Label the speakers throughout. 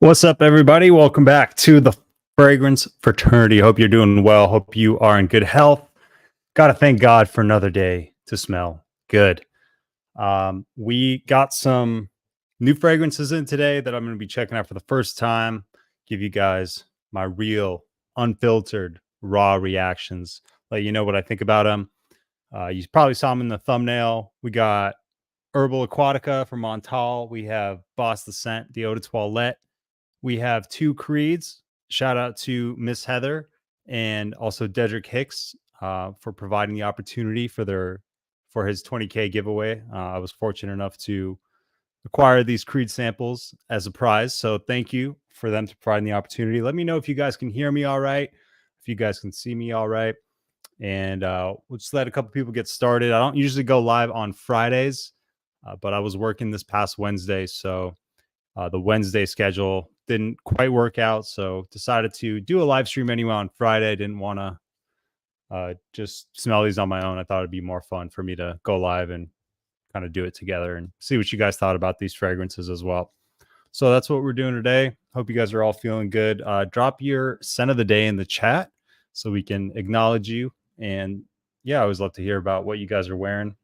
Speaker 1: What's up, everybody? Welcome back to the Fragrance Fraternity. Hope you're doing well. Hope you are in good health. Got to thank God for another day to smell good. We got some new fragrances in today that I'm going to be checking out for the first time. Give you guys my real, unfiltered, raw reactions. Let you know what I think about them. You probably saw them in the thumbnail. We got Herbal Aquatica from Montal. We have Boss the Scent, the Eau de Toilette. We have two creeds. Shout out to Miss Heather and also Dedrick Hicks for providing the opportunity for his 20K giveaway. I was fortunate enough to acquire these creed samples as a prize, so thank you for them to providing the opportunity. Let me know if you guys can hear me all right, if you guys can see me all right, and we'll just let a couple people get started. I don't usually go live on Fridays, but I was working this past Wednesday, so the Wednesday schedule didn't quite work out, so decided to do a live stream anyway on Friday. Didn't want to just smell these on my own. I thought it'd be more fun for me to go live and kind of do it together and see what you guys thought about these fragrances as well. So that's what we're doing today. Hope you guys are all feeling good. Drop your scent of the day in the chat so we can acknowledge you. And yeah, I always love to hear about what you guys are wearing.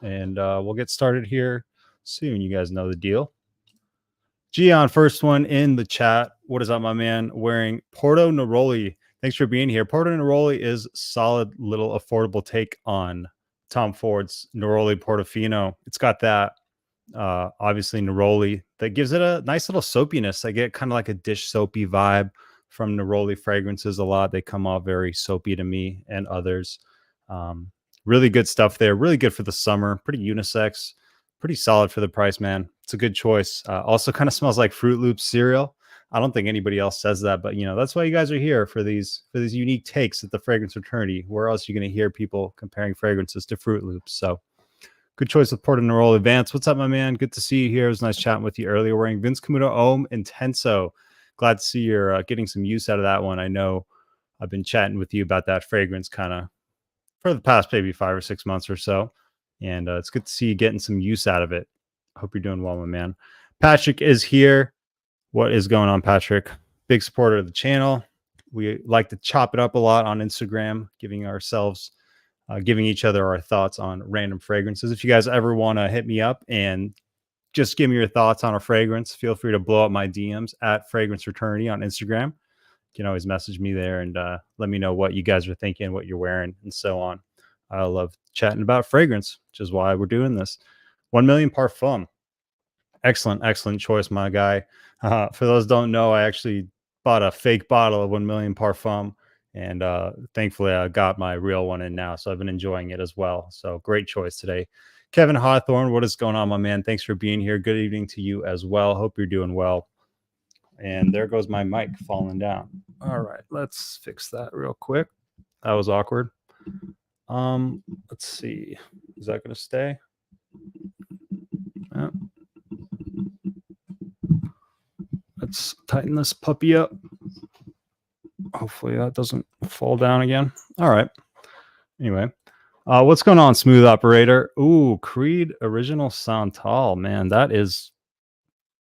Speaker 1: And we'll get started here soon. You guys know the deal. Gian, first one in the chat. What is up, my man? Wearing Porto Neroli. Thanks for being here. Porto Neroli is solid little affordable take on Tom Ford's Neroli Portofino. It's got that obviously Neroli that gives it a nice little soapiness. I get kind of like a dish soapy vibe from Neroli fragrances a lot. They come off very soapy to me and others. Really good stuff there. Really good for the summer. Pretty unisex. Pretty solid for the price, man. It's a good choice. Also kind of smells like Fruit Loops cereal. I don't think anybody else says that, but you know, that's why you guys are here for these unique takes at the Fragrance Fraternity. Where else are you going to hear people comparing fragrances to Fruit Loops? So good choice with Porto Neroli. Advance. What's up, my man? Good to see you here. It was nice chatting with you earlier. Wearing Vince Camuto Homme Intenso. Glad to see you're getting some use out of that one. I know I've been chatting with you about that fragrance kind of for the past maybe 5 or 6 months or so. And it's good to see you getting some use out of it. I hope you're doing well, my man. Patrick is here. What is going on, Patrick? Big supporter of the channel. We like to chop it up a lot on Instagram, giving each other our thoughts on random fragrances. If you guys ever want to hit me up and just give me your thoughts on a fragrance, feel free to blow up my DMs at Fragrance Fraternity on Instagram. You can always message me there and let me know what you guys are thinking, what you're wearing, and so on. I love chatting about fragrance, which is why we're doing this. 1 Million Parfum. Excellent choice, my guy. For those who don't know, I actually bought a fake bottle of 1 Million Parfum, and thankfully I got my real one in now, so I've been enjoying it as well. So great choice today. Kevin Hawthorne, what is going on, my man? Thanks for being here. Good evening to you as well. Hope you're doing well. And there goes my mic falling down. All right, let's fix that real quick. That was awkward. Let's see. Is that going to stay? Yeah. Let's tighten this puppy up. Hopefully that doesn't fall down again. All right. Anyway, what's going on, Smooth Operator? Ooh, Creed Original Santal, man. That is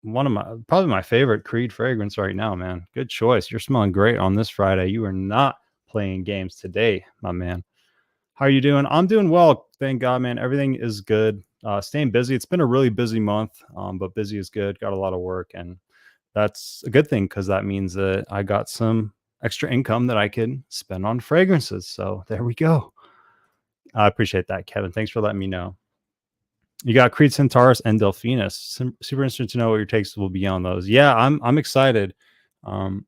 Speaker 1: probably my favorite Creed fragrance right now, man. Good choice. You're smelling great on this Friday. You are not playing games today, my man. How are you doing? I'm doing well. Thank God, man. Everything is good. Staying busy. It's been a really busy month, but busy is good. Got a lot of work, and that's a good thing because that means that I got some extra income that I can spend on fragrances. So there we go. I appreciate that, Kevin. Thanks for letting me know. You got Creed Centaurus and Delphinus. Super interested to know what your takes will be on those. Yeah, I'm excited. I'm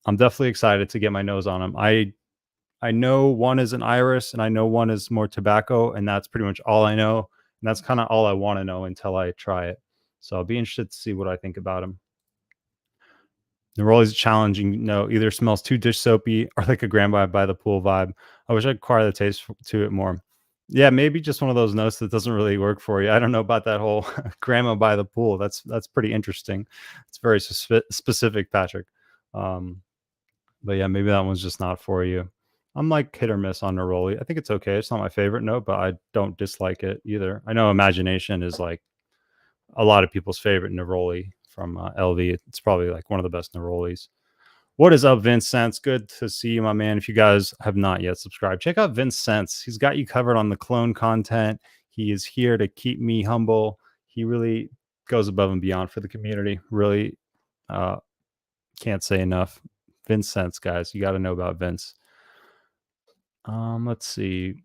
Speaker 1: definitely excited to get my nose on them. I know one is an iris and I know one is more tobacco, and that's pretty much all I know. And that's kind of all I want to know until I try it. So I'll be interested to see what I think about them. Neroli is challenging. No, either smells too dish soapy or like a grandma by the pool vibe. I wish I could acquire the taste to it more. Yeah, maybe just one of those notes that doesn't really work for you. I don't know about that whole grandma by the pool. That's pretty interesting. It's very specific, Patrick. But yeah, maybe that one's just not for you. I'm like hit or miss on Neroli. I think it's okay. It's not my favorite note, but I don't dislike it either. I know Imagination is like a lot of people's favorite Neroli from LV. It's probably like one of the best nerolies. What is up, Vince Sense? Good to see you, my man. If you guys have not yet subscribed, check out Vince Sense. He's got you covered on the clone content. He is here to keep me humble. He really goes above and beyond for the community. Really can't say enough. Vince Sense, guys. You got to know about Vince. Let's see.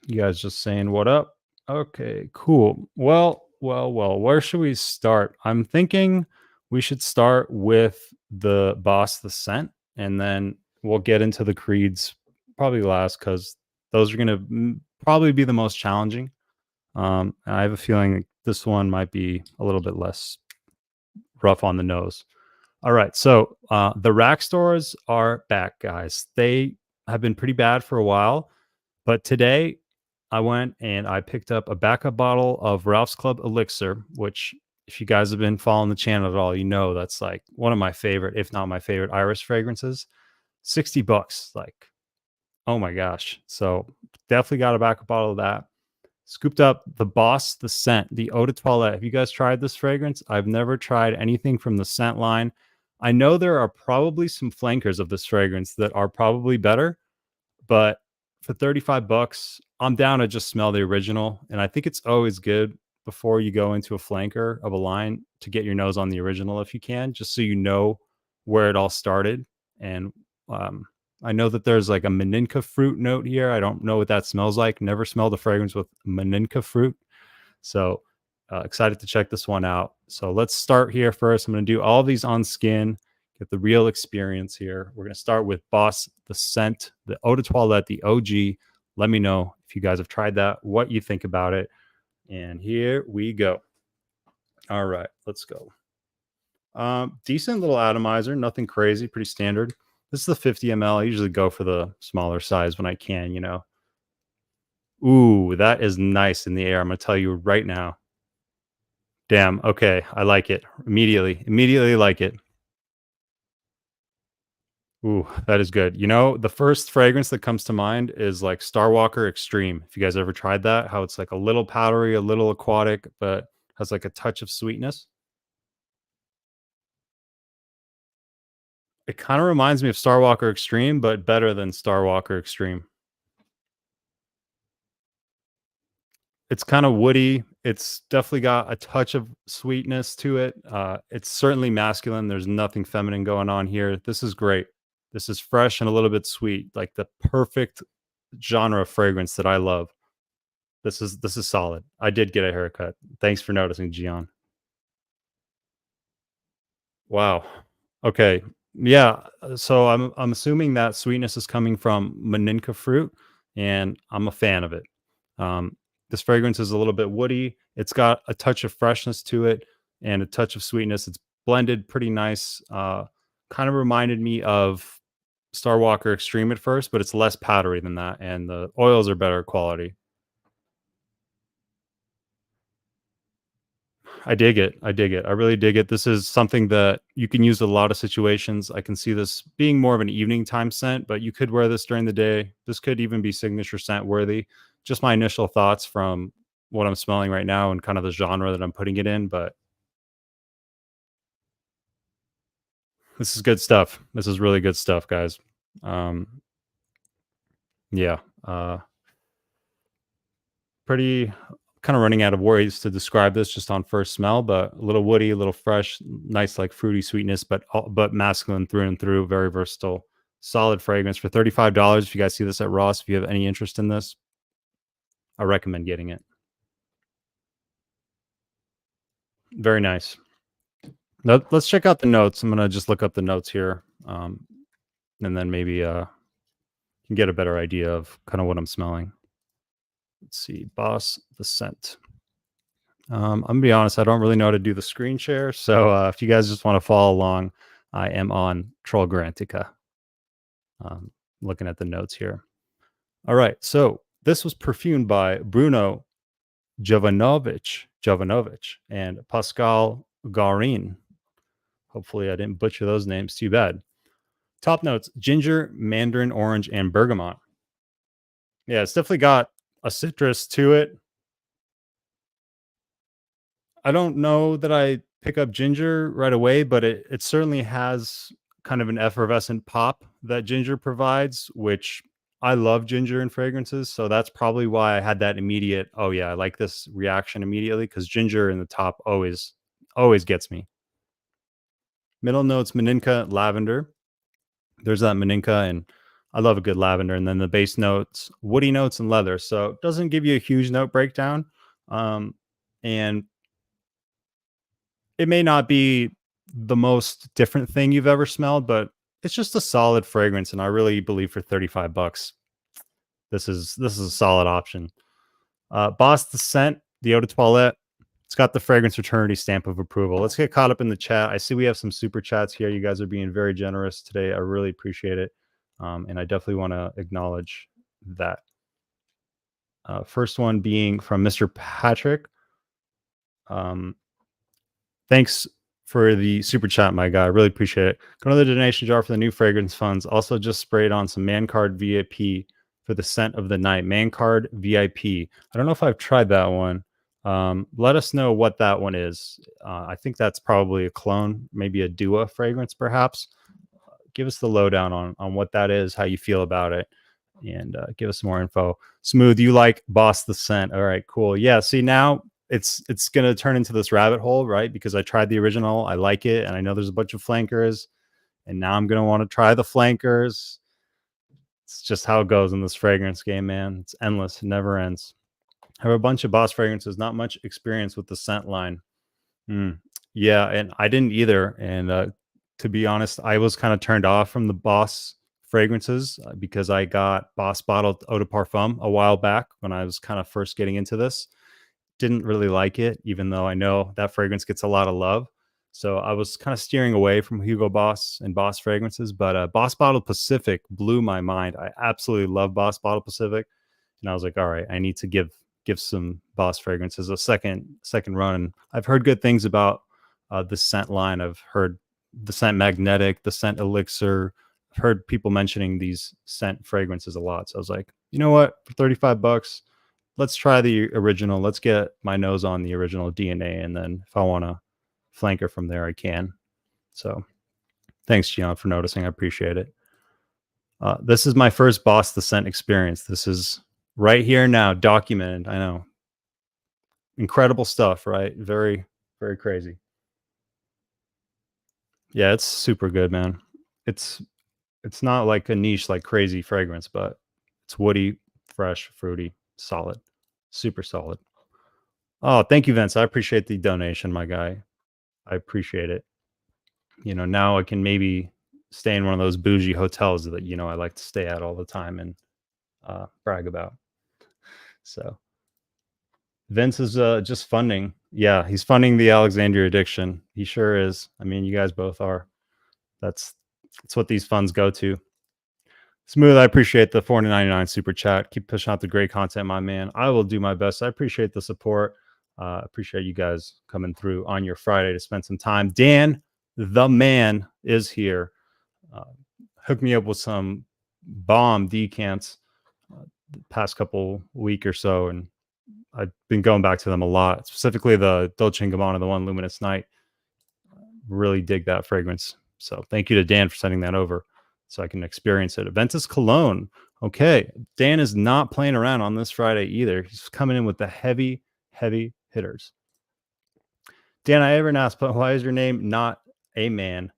Speaker 1: You guys just saying what up? Okay, cool. Well, where should we start? I'm thinking we should start with the boss, the scent, and then we'll get into the creeds probably last because those are going to probably be the most challenging. I have a feeling this one might be a little bit less rough on the nose. All right, so the rack stores are back, guys. They have been pretty bad for a while, but today I went and I picked up a backup bottle of Ralph's Club Elixir, which, if you guys have been following the channel at all, you know that's like one of my favorite, if not my favorite, iris fragrances. $60, like, oh my gosh. So definitely got a backup bottle of that. Scooped up the Boss, the scent, the Eau de Toilette. Have you guys tried this fragrance? I've never tried anything from the scent line. I know there are probably some flankers of this fragrance that are probably better, but for $35, I'm down to just smell the original. And I think it's always good before you go into a flanker of a line to get your nose on the original if you can, just so you know where it all started. And I know that there's like a Maninka fruit note here. I don't know what that smells like. Never smelled a fragrance with Maninka fruit. So excited to check this one out. So let's start here first. I'm going to do all of these on skin, get the real experience here. We're going to start with Boss, the scent, the Eau de Toilette, the OG. Let me know if you guys have tried that, what you think about it. And here we go. All right, let's go. Decent little atomizer, nothing crazy, pretty standard. This is the 50 ml. I usually go for the smaller size when I can, you know. Ooh, that is nice in the air. I'm going to tell you right now. Damn. Okay. I like it. Immediately like it. Ooh, that is good. You know, the first fragrance that comes to mind is like Starwalker Extreme. If you guys ever tried that, how it's like a little powdery, a little aquatic, but has like a touch of sweetness. It kind of reminds me of Starwalker Extreme, but better than Starwalker Extreme. It's kind of woody. It's definitely got a touch of sweetness to it. It's certainly masculine. There's nothing feminine going on here. This is great. This is fresh and a little bit sweet, like the perfect genre of fragrance that I love. This is solid. I did get a haircut. Thanks for noticing, Gian. Wow. Okay. Yeah. So I'm assuming that sweetness is coming from Maninka fruit, and I'm a fan of it. This fragrance is a little bit woody. It's got a touch of freshness to it and a touch of sweetness. It's blended pretty nice. Kind of reminded me of Starwalker Extreme at first, but it's less powdery than that, and the oils are better quality. I dig it. I dig it. I really dig it. This is something that you can use in a lot of situations. I can see this being more of an evening time scent, but you could wear this during the day. This could even be signature scent worthy. Just my initial thoughts from what I'm smelling right now and kind of the genre that I'm putting it in. But this is good stuff. This is really good stuff, guys. Yeah. Pretty kind of running out of words to describe this just on first smell, but a little woody, a little fresh, nice like fruity sweetness, but masculine through and through. Very versatile, solid fragrance for $35. If you guys see this at Ross, if you have any interest in this, I recommend getting it. Very nice. Now, let's check out the notes. I'm gonna just look up the notes here, and then maybe can get a better idea of kind of what I'm smelling. Let's see, Boss, the scent. I'm gonna be honest, I don't really know how to do the screen share. So if you guys just want to follow along, I am on Troll Grantica. Looking at the notes here. All right. So this was perfumed by Bruno Jovanovic and Pascal Garin. Hopefully I didn't butcher those names too bad. Top notes: ginger, mandarin orange, and bergamot. Yeah, it's definitely got a citrus to it. I don't know that I pick up ginger right away, but it certainly has kind of an effervescent pop that ginger provides, which I love ginger in fragrances. So that's probably why I had that immediate, oh yeah, I like this reaction immediately, because ginger in the top always gets me. Middle notes, Maninka, lavender. There's that Maninka, and I love a good lavender. And then the base notes, woody notes, and leather. So it doesn't give you a huge note breakdown. Um, and it may not be the most different thing you've ever smelled, but it's just a solid fragrance. And I really believe for 35 bucks, this is a solid option. Boss the Scent, the Eau de Toilette. It's got the fragrance fraternity stamp of approval. Let's get caught up in the chat. I see we have some super chats here. You guys are being very generous today. I really appreciate it. And I definitely want to acknowledge that. First one being from Mr. Patrick. Thanks for the super chat, my guy. I really appreciate it. Go to the donation jar for the new fragrance funds. Also, just sprayed on some Man Card VIP for the scent of the night. Man Card VIP. I don't know if I've tried that one. Let us know what that one is. I think that's probably a clone, maybe a Dua fragrance, perhaps. Give us the lowdown on what that is, how you feel about it, and give us some more info. Smooth, you like Boss the Scent. All right, cool. Yeah, see, now it's going to turn into this rabbit hole, right? Because I tried the original, I like it, and I know there's a bunch of flankers, and now I'm going to want to try the flankers. It's just how it goes in this fragrance game, man. It's endless. It never ends. I have a bunch of Boss fragrances, not much experience with the scent line. Yeah, and I didn't either. And to be honest, I was kind of turned off from the Boss fragrances because I got Boss bottled eau de parfum a while back when I was kind of first getting into this. Didn't really like it, even though I know that fragrance gets a lot of love. So I was kind of steering away from Hugo Boss and Boss fragrances. But Boss Bottled Pacific blew my mind. I absolutely love Boss Bottled Pacific, and I was like, all right, I need to give some Boss fragrances a second run. I've heard good things about the scent line. I've heard the scent Magnetic, the scent Elixir. I've heard people mentioning these scent fragrances a lot. So I was like, you know what, for 35 bucks, let's try the original. Let's get my nose on the original DNA. And then if I want to flanker from there, I can. So thanks, Gian, for noticing. I appreciate it. This is my first Boss the Scent experience. This is right here now, documented. I know. Incredible stuff, right? Very, very crazy. Yeah, it's super good, man. It's not like a niche, like crazy fragrance, but it's woody, fresh, fruity, solid, super solid. Oh, thank you, Vince. I appreciate the donation, my guy. I appreciate it. You know, now I can maybe stay in one of those bougie hotels that, you know, I like to stay at all the time and brag about. So Vince is just funding. Yeah, he's funding the Alexandria addiction. He sure is. I mean, you guys both are. That's what these funds go to. Smooth, I appreciate the $4.99 super chat. Keep pushing out the great content, my man. I will do my best. I appreciate the support. Appreciate you guys coming through on your Friday to spend some time. Dan, the man, is here. Hooked me up with some bomb decants the past couple week or so, and I've been going back to them a lot. Specifically, the Dolce & Gabbana, the one Luminous Night. Really dig that fragrance. So thank you to Dan for sending that over so I can experience it. Aventus Cologne. Okay. Dan is not playing around on this Friday either. He's coming in with the heavy hitters. Dan, I ever asked, but why is your name not a man?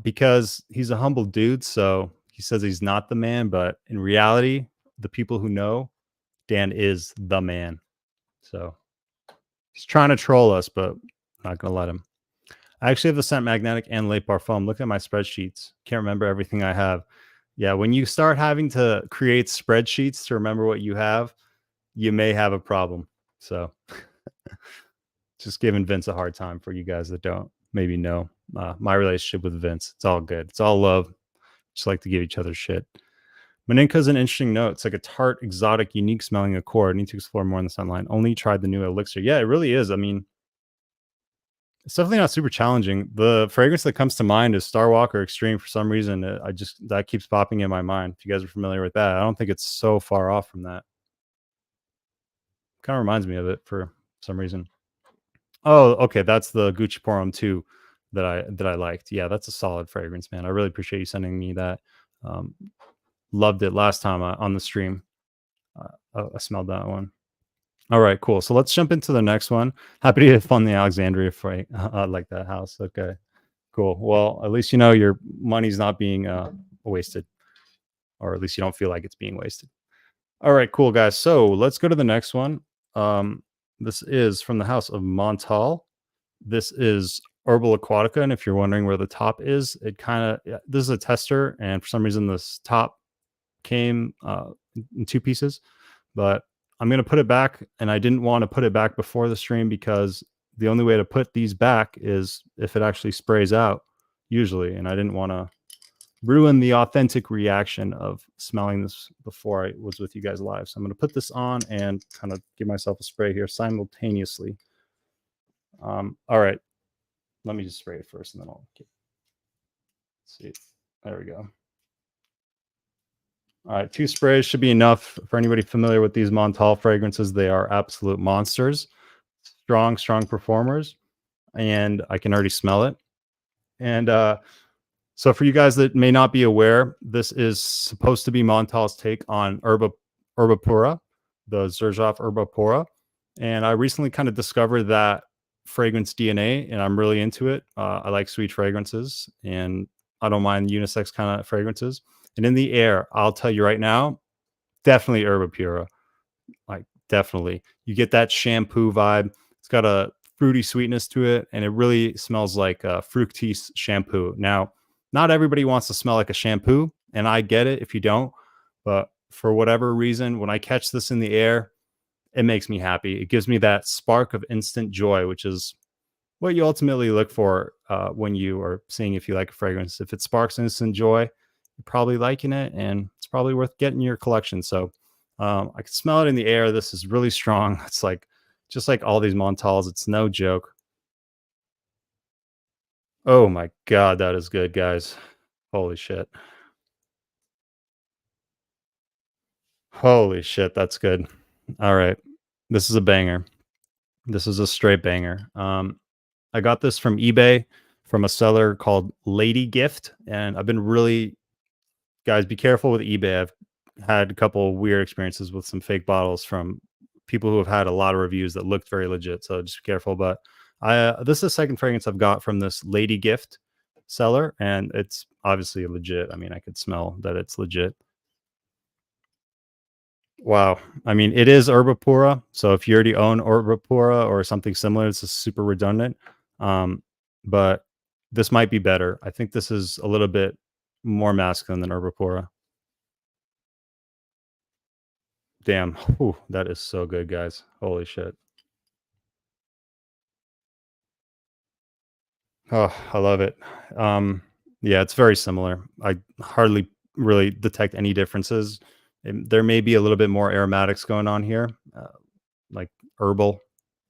Speaker 1: Because he's a humble dude. So he says he's not the man, but in reality, the people who know, Dan is the man. So he's trying to troll us, but I'm not going to let him. I actually have the scent Magnetic and Le Parfum. Look at my spreadsheets. Can't remember everything I have. Yeah, when you start having to create spreadsheets to remember what you have, you may have a problem. So just giving Vince a hard time for you guys that don't maybe know my relationship with Vince. It's all good. It's all love. Just like to give each other shit. Maninka is an interesting note. It's like a tart, exotic, unique smelling accord. Need to explore more in the sunlight. Only tried the new Elixir. Yeah, it really is. I mean, it's definitely not super challenging. The fragrance that comes to mind is Star Walker Extreme. For some reason, that keeps popping in my mind. If you guys are familiar with that, I don't think it's so far off from that. Kind of reminds me of it for some reason. Oh, okay, that's the Gucci Porum 2 that I liked. Yeah, that's a solid fragrance, man. I really appreciate you sending me that. Um, Loved it last time on the stream. I smelled that one. All right, cool. So let's jump into the next one. Happy to fund the Alexandria freight. I like that house. Okay, cool. Well, at least you know your money's not being wasted, or at least you don't feel like it's being wasted. All right, cool, guys. So let's go to the next one. Um, this is from the house of Montal. This is Herbal Aquatica, and if you're wondering where the top is, it kind of this is a tester, and for some reason this top came in two pieces, but I'm gonna put it back, and I didn't want to put it back before the stream because the only way to put these back is if it actually sprays out, usually, and I didn't want to ruin the authentic reaction of smelling this before I was with you guys live. So I'm gonna put this on and kind of give myself a spray here simultaneously. All right, let me just spray it first, and then I'll see. There we go. All right, 2 sprays should be enough. For anybody familiar with these Montal fragrances, they are absolute monsters. Strong, strong performers, and I can already smell it. And so for you guys that may not be aware, this is supposed to be Montal's take on Herba Pura, the Xerjoff Herba Pura. And I recently kind of discovered that fragrance DNA, and I'm really into it. I like sweet fragrances, and I don't mind unisex kind of fragrances. And in the air, I'll tell you right now, definitely Herba Pura. Like, definitely. You get that shampoo vibe. It's got a fruity sweetness to it, and it really smells like Fructis shampoo. Now, not everybody wants to smell like a shampoo, and I get it if you don't. But for whatever reason, when I catch this in the air, it makes me happy. It gives me that spark of instant joy, which is what you ultimately look for when you are seeing if you like a fragrance. If it sparks instant joy, you're probably liking it, and it's probably worth getting in your collection. So I can smell it in the air. This is really strong. It's like just like all these Montals. It's no joke. Oh my god, that is good, guys. Holy shit. Holy shit, that's good. All right. This is a banger. This is a straight banger. I got this from eBay from a seller called Lady Gift, and I've been really guys be careful with eBay. I've had a couple weird experiences with some fake bottles from people who have had a lot of reviews that looked very legit. So just be careful. But I this is the second fragrance I've got from this Lady Gift seller, and it's obviously legit. I mean, I could smell that it's legit. Wow. I mean, it is Herbapura. So if you already own Herbapura or something similar, it's just super redundant. Um, but this might be better. I think this is a little bit more masculine than Herbapura. Damn. Whew, that is so good, guys. Holy shit. Oh, I love it. Um, yeah, it's very similar. I hardly really detect any differences. There may be a little bit more aromatics going on here, like herbal,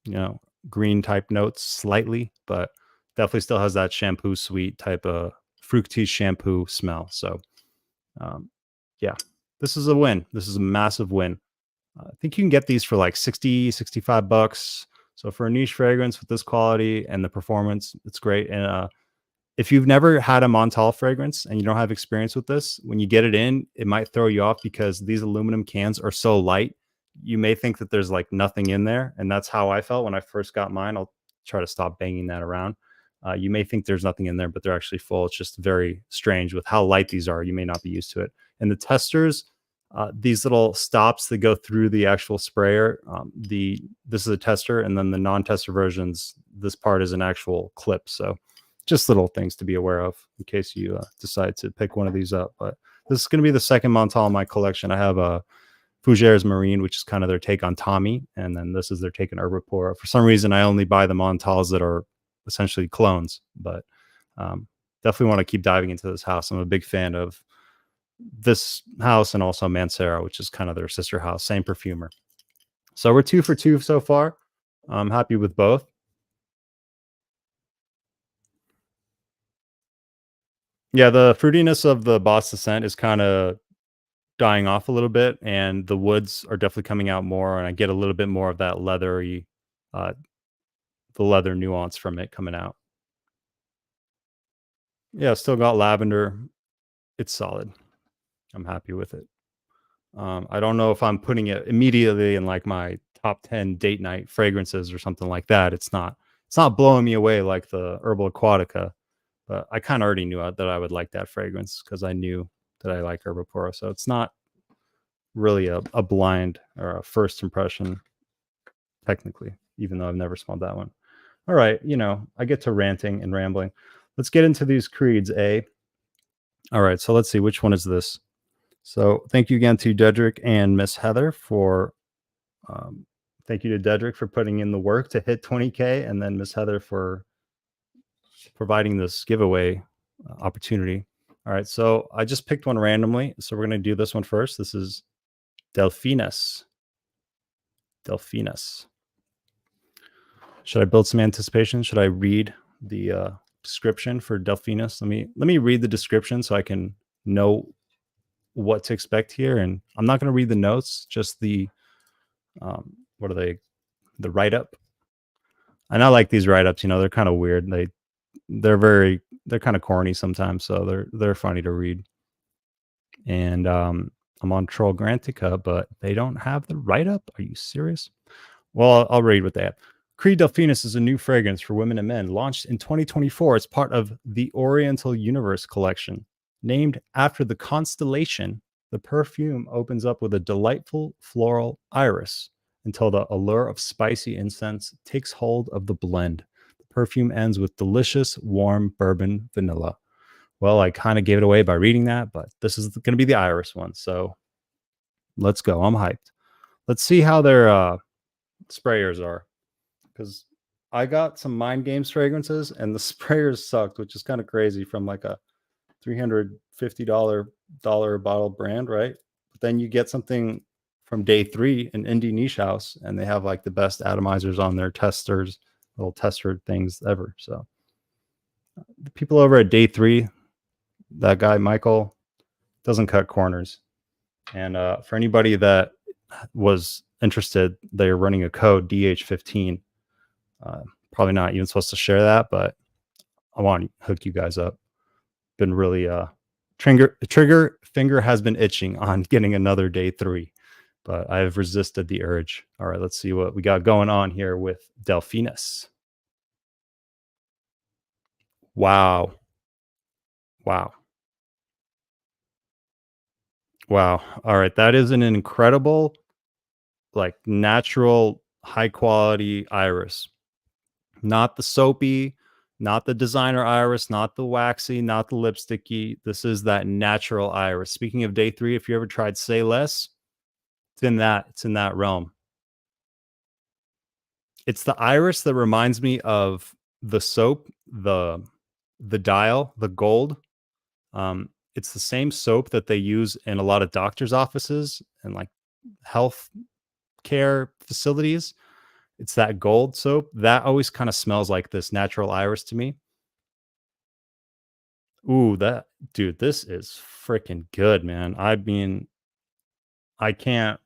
Speaker 1: you know, green type notes slightly, but definitely still has that shampoo sweet type of fructy shampoo smell. So, um, yeah, this is a win. This is a massive win. I think you can get these for like 60, 65 bucks. So for a niche fragrance with this quality and the performance, it's great. And if you've never had a Montal fragrance and you don't have experience with this, when you get it in, it might throw you off because these aluminum cans are so light. You may think that there's like nothing in there. And that's how I felt when I first got mine. I'll try to stop banging that around. You may think there's nothing in there, but they're actually full. It's just very strange with how light these are. You may not be used to it. And the testers, these little stops that go through the actual sprayer, this is a tester, and then the non-tester versions, this part is an actual clip. So just little things to be aware of in case you decide to pick one of these up. But this is going to be the second Montal in my collection. I have a Fougères Marine, which is kind of their take on Tommy, and then this is their take on Herbapura. For some reason, I only buy the Montals that are essentially clones, but definitely want to keep diving into this house. I'm a big fan of this house and also Mancera, which is kind of their sister house, same perfumer. So we're 2 for 2 so far. I'm happy with both. Yeah, the fruitiness of the Boss Descent is kind of dying off a little bit, and the woods are definitely coming out more, and I get a little bit more of that leathery uh, leather nuance from it coming out. Yeah, still got lavender. It's solid. I'm happy with it. I don't know if I'm putting it immediately in like my top 10 date night fragrances or something like that. It's not blowing me away like the Herbal Aquatica, but I kind of already knew that I would like that fragrance because I knew that I like Herbapora. So it's not really a blind or a first impression, technically, even though I've never smelled that one. All right, I get to ranting and rambling. Let's get into these creeds, eh? All right, so let's see, which one is this? So thank you again to Dedrick and Miss Heather for thank you to Dedrick for putting in the work to hit 20K, and then Miss Heather for providing this giveaway opportunity. All right, so I just picked one randomly. So we're going to do this one first. This is Delphinus. Delphinus. Should I build some anticipation? Should I read the description for Delphinus? Let me read the description so I can know what to expect here. And I'm not going to read the notes, just the what are they? The write-up. And I like these write-ups. They're kind of weird. They're kind of corny sometimes, so they're funny to read. And I'm on Troll Grantica, but they don't have the write-up. Are you serious? Well, I'll read what they have. Creed Delphinus is a new fragrance for women and men launched in 2024 as part of the Oriental Universe collection. Named after the constellation, the perfume opens up with a delightful floral iris until the allure of spicy incense takes hold of the blend. The perfume ends with delicious, warm bourbon vanilla. Well, I kind of gave it away by reading that, but this is going to be the iris one. So let's go. I'm hyped. Let's see how their sprayers are, because I got some Mind Games fragrances and the sprayers sucked, which is kind of crazy from like a $350 bottle brand, right? But then you get something from Day 3, an indie niche house, and they have like the best atomizers on their testers, little tester things ever. So the people over at Day 3, that guy Michael doesn't cut corners. And for anybody that was interested, they're running a code DH15. Probably not even supposed to share that, but I want to hook you guys up. Been really trigger finger has been itching on getting another Day 3, but I've resisted the urge. All right, let's see what we got going on here with Delphinus. Wow. All right, that is an incredible, like, natural, high quality iris. Not the soapy, not the designer iris, not the waxy, not the lipsticky. This is that natural iris. Speaking of Day 3, if you ever tried Say Less, it's in that realm. It's the iris that reminds me of the soap, the dial, the gold. It's the same soap that they use in a lot of doctors' offices and like health care facilities. It's that gold soap that always kind of smells like this natural iris to me. Ooh, dude, this is freaking good, man. I mean, I can't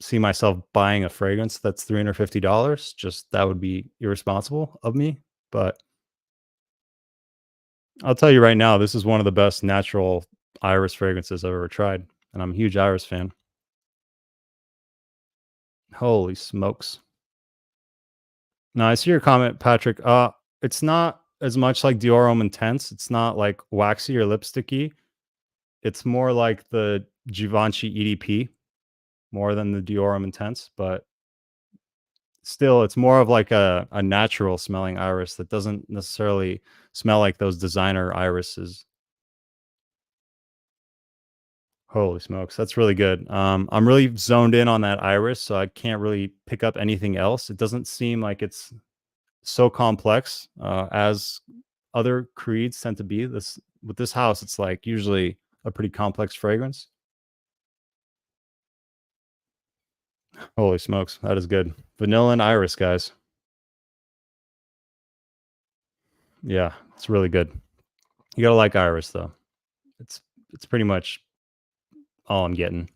Speaker 1: see myself buying a fragrance that's $350. Just that would be irresponsible of me. But I'll tell you right now, this is one of the best natural iris fragrances I've ever tried. And I'm a huge iris fan. Holy smokes. Now I see your comment, Patrick. It's not as much like Dior Homme Intense. It's not like waxy or lipsticky. It's more like the Givenchy EDP, more than the Dior Homme Intense, but still, it's more of like a natural smelling iris that doesn't necessarily smell like those designer irises. Holy smokes, that's really good. I'm really zoned in on that iris, so I can't really pick up anything else. It doesn't seem like it's so complex as other creeds tend to be. With this house, it's like usually a pretty complex fragrance. Holy smokes, that is good. Vanilla and iris, guys. Yeah, it's really good. You gotta like iris though. It's pretty much all I'm getting.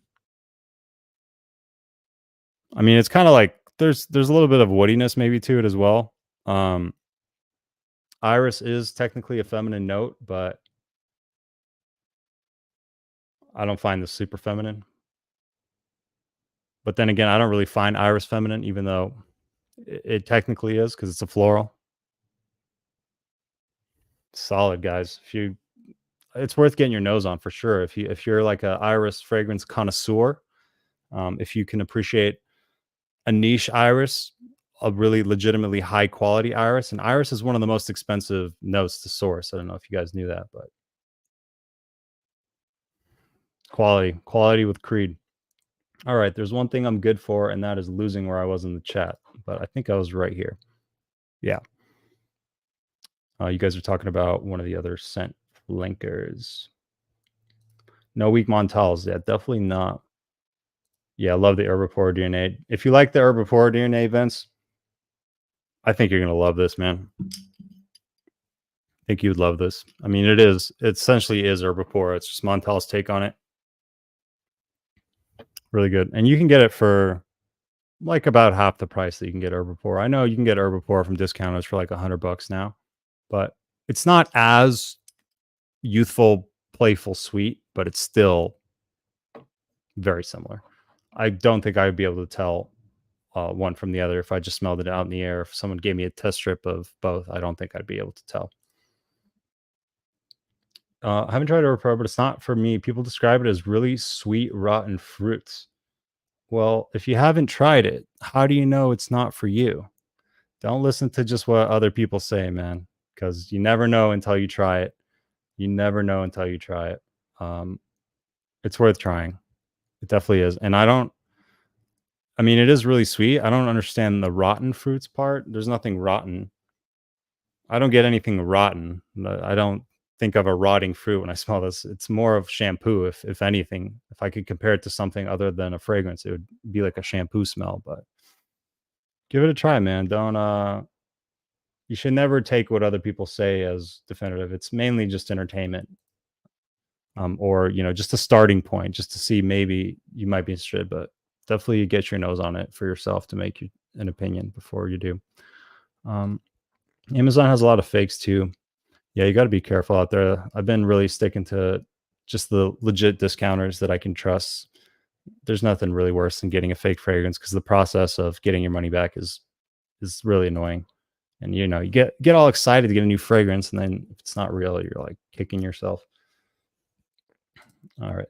Speaker 1: I mean, it's kind of like there's a little bit of woodiness maybe to it as well. Um, Iris is technically a feminine note, but I don't find this super feminine. But then again, I don't really find iris feminine, even though it technically is because it's a floral. Solid, guys. It's worth getting your nose on for sure. If you're like a iris fragrance connoisseur, if you can appreciate a niche iris, a really legitimately high quality iris, and iris is one of the most expensive notes to source. I don't know if you guys knew that, but quality with Creed. All right, there's one thing I'm good for, and that is losing where I was in the chat. But I think I was right here. Yeah. You guys are talking about one of the other scent linkers. No weak Montals. Yeah, definitely not. Yeah, I love the herbivore DNA. If you like the herbivore DNA, Vince, I think you're going to love this, man. I think you'd love this. I mean, it essentially is herbivore. It's just Montal's take on it. Really good. And you can get it for like about half the price that you can get herbivore. I know you can get herbivore from discounters for like $100 now, but it's not as youthful, playful, sweet, but it's still very similar. I don't think I would be able to tell one from the other if I just smelled it out in the air. If someone gave me a test strip of both, I don't think I'd be able to tell. I haven't tried herbivore, but it's not for me. People describe it as really sweet, rotten fruits. Well, if you haven't tried it, how do you know it's not for you? Don't listen to just what other people say, man, because you never know until you try it. You never know until you try it. It's worth trying. It definitely is. And I mean, it is really sweet. I don't understand the rotten fruits part. There's nothing rotten. I don't get anything rotten. I don't think of a rotting fruit when I smell this. It's more of shampoo, if anything. If I could compare it to something other than a fragrance, it would be like a shampoo smell. But give it a try, man. Don't you should never take what other people say as definitive. It's mainly just entertainment. Or just a starting point, just to see maybe you might be interested, but definitely get your nose on it for yourself to make an opinion before you do. Amazon has a lot of fakes too. Yeah, you got to be careful out there. I've been really sticking to just the legit discounters that I can trust. There's nothing really worse than getting a fake fragrance because the process of getting your money back is really annoying. And you get all excited to get a new fragrance, and then if it's not real, you're like kicking yourself. All right.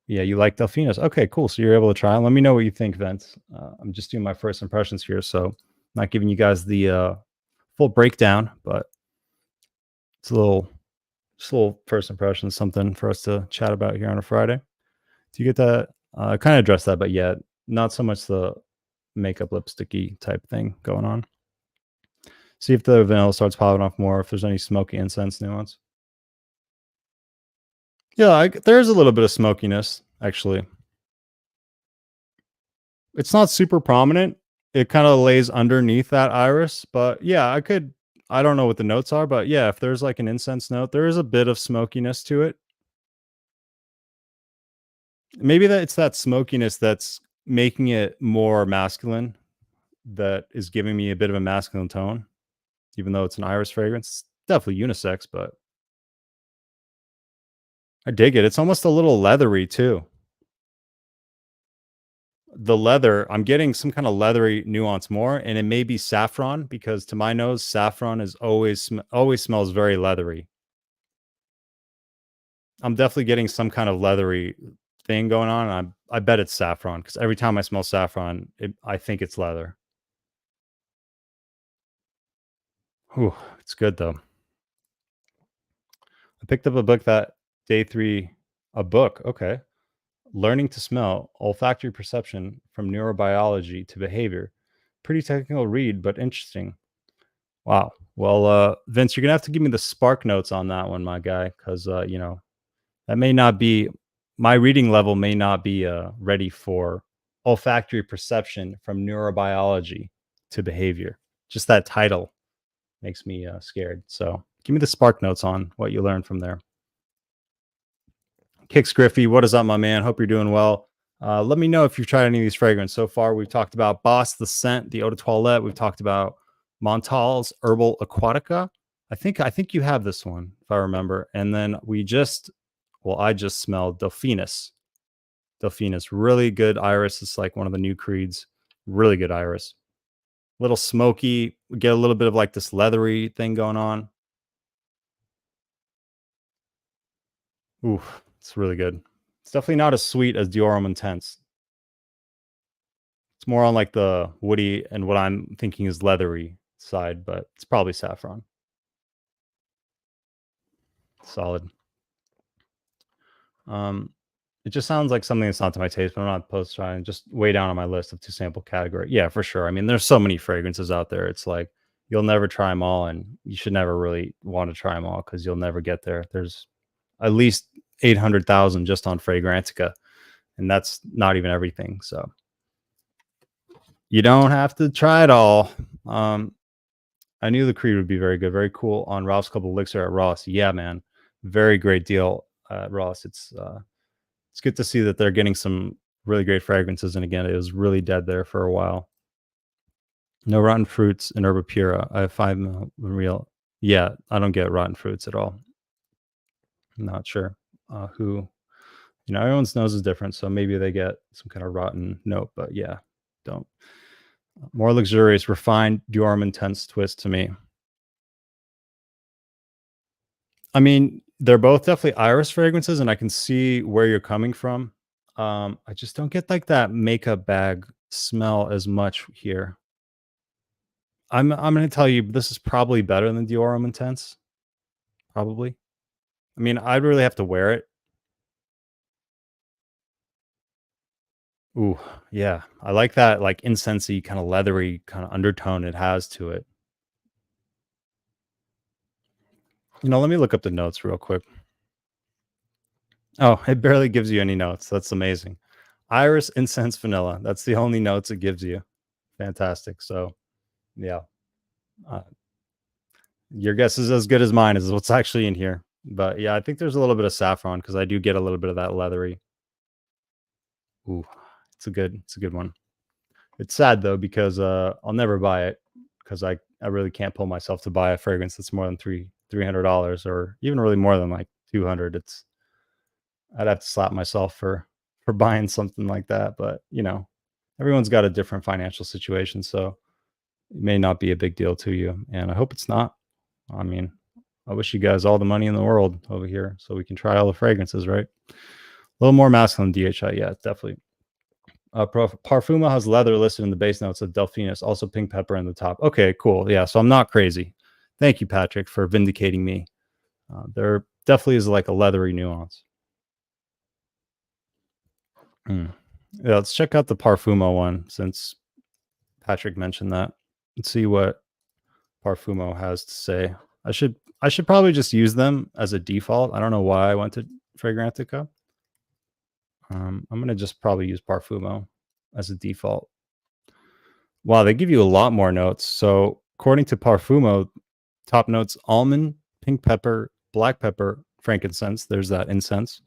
Speaker 1: Yeah, you like Delphinos. Okay, cool. So you're able to try. Let me know what you think, Vince. I'm just doing my first impressions here, so not giving you guys the full breakdown, but it's a little first impression, something for us to chat about here on a Friday. Do you get that? Kind of address that, but yeah, not so much the makeup lipsticky type thing going on. See if the vanilla starts popping off more, if there's any smoky incense nuance. Yeah, there's a little bit of smokiness, actually. It's not super prominent. It kind of lays underneath that iris, but yeah, I don't know what the notes are, but yeah, if there's like an incense note, there is a bit of smokiness to it. Maybe it's that smokiness that's making it more masculine, that is giving me a bit of a masculine tone, even though it's an iris fragrance. It's definitely unisex, but I dig it. It's almost a little leathery too. The leather, I'm getting some kind of leathery nuance more, and it may be saffron, because to my nose, saffron is always smells very leathery. I'm definitely getting some kind of leathery thing going on, and I bet it's saffron, because every time I smell saffron, I think it's leather. Whew, it's good though. I picked up a book that day 3, a book. Okay. Learning to Smell, Olfactory Perception from Neurobiology to Behavior. Pretty technical read, but interesting. Wow. Well, Vince, you're going to have to give me the spark notes on that one, my guy, because, that may not be, my reading level may not be ready for olfactory perception from neurobiology to behavior. Just that title makes me scared. So give me the spark notes on what you learned from there. Kicks Griffey, what is up, my man? Hope you're doing well. Let me know if you've tried any of these fragrances so far. We've talked about Boss, the scent, the eau de toilette. We've talked about Montal's Herbal Aquatica. I think you have this one if I remember. And then I just smelled Delphinus. Delphinus, really good iris. It's like one of the new creeds. Really good iris. Little smoky. We get a little bit of like this leathery thing going on. Ooh, it's really good. It's definitely not as sweet as Diorum Intense. It's more on like the woody and what I'm thinking is leathery side, but it's probably saffron. Solid. It just sounds like something that's not to my taste, but I'm not opposed to trying. Just way down on my list of 2 sample category. Yeah, for sure. I mean, there's so many fragrances out there. It's like you'll never try them all, and you should never really want to try them all because you'll never get there. There's at least 800,000 just on Fragrantica, and that's not even everything. So you don't have to try it all. I knew the Creed would be very good, very cool on Ralph's Club Elixir at Ross. Yeah, man, very great deal at Ross. It's good to see that they're getting some really great fragrances. And again, it was really dead there for a while. No rotten fruits in Herba Pura. I have 5 mil real. Yeah, I don't get rotten fruits at all. I'm not sure who. Everyone's nose is different, so maybe they get some kind of rotten note. But yeah, don't. More luxurious, refined, Diorum Intense twist to me. I mean, they're both definitely iris fragrances, and I can see where you're coming from. I just don't get like that makeup bag smell as much here. I'm going to tell you this is probably better than Diorum Intense. Probably. I mean, I'd really have to wear it. Ooh, yeah. I like that like incensey kind of leathery kind of undertone it has to it. Let me look up the notes real quick. Oh, it barely gives you any notes. That's amazing. Iris, incense, vanilla. That's the only notes it gives you. Fantastic. So, yeah. Your guess is as good as mine is what's actually in here. But yeah, I think there's a little bit of saffron because I do get a little bit of that leathery. Ooh, it's a good one. It's sad though because I'll never buy it because I really can't pull myself to buy a fragrance that's more than $300 or even really more than like 200. I'd have to slap myself for buying something like that. But everyone's got a different financial situation, so it may not be a big deal to you, and I hope it's not. I mean, I wish you guys all the money in the world over here so we can try all the fragrances, right? A little more masculine DHI, yeah, definitely. Parfuma has leather listed in the base notes of Delphinus, also pink pepper in the top. Okay, cool. Yeah, so I'm not crazy. Thank you, Patrick, for vindicating me. There definitely is like a leathery nuance. Yeah, let's check out the Parfumo one since Patrick mentioned that. Let's see what Parfumo has to say. I should probably just use them as a default. I don't know why I went to Fragrantica. I'm gonna just probably use Parfumo as a default. Wow, they give you a lot more notes. So according to Parfumo, top notes: almond, pink pepper, black pepper, frankincense. There's that incense.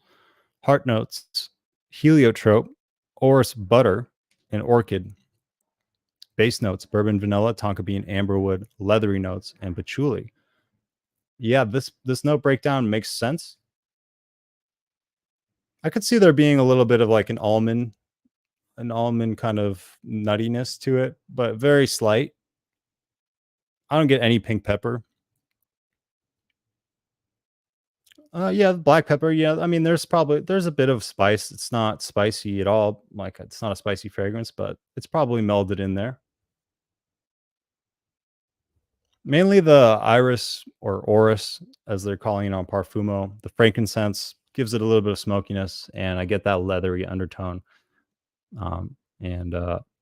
Speaker 1: Heart notes: heliotrope, orris butter, and orchid. Base notes: bourbon, vanilla, tonka bean, amberwood, leathery notes, and patchouli. Yeah, this note breakdown makes sense. I could see there being a little bit of like an almond kind of nuttiness to it, but very slight. I don't get any pink pepper. Yeah, black pepper. Yeah, I mean, there's a bit of spice. It's not spicy at all. Like it's not a spicy fragrance, but it's probably melded in there. Mainly the iris or orris, as they're calling it on Parfumo. The frankincense gives it a little bit of smokiness, and I get that leathery undertone. And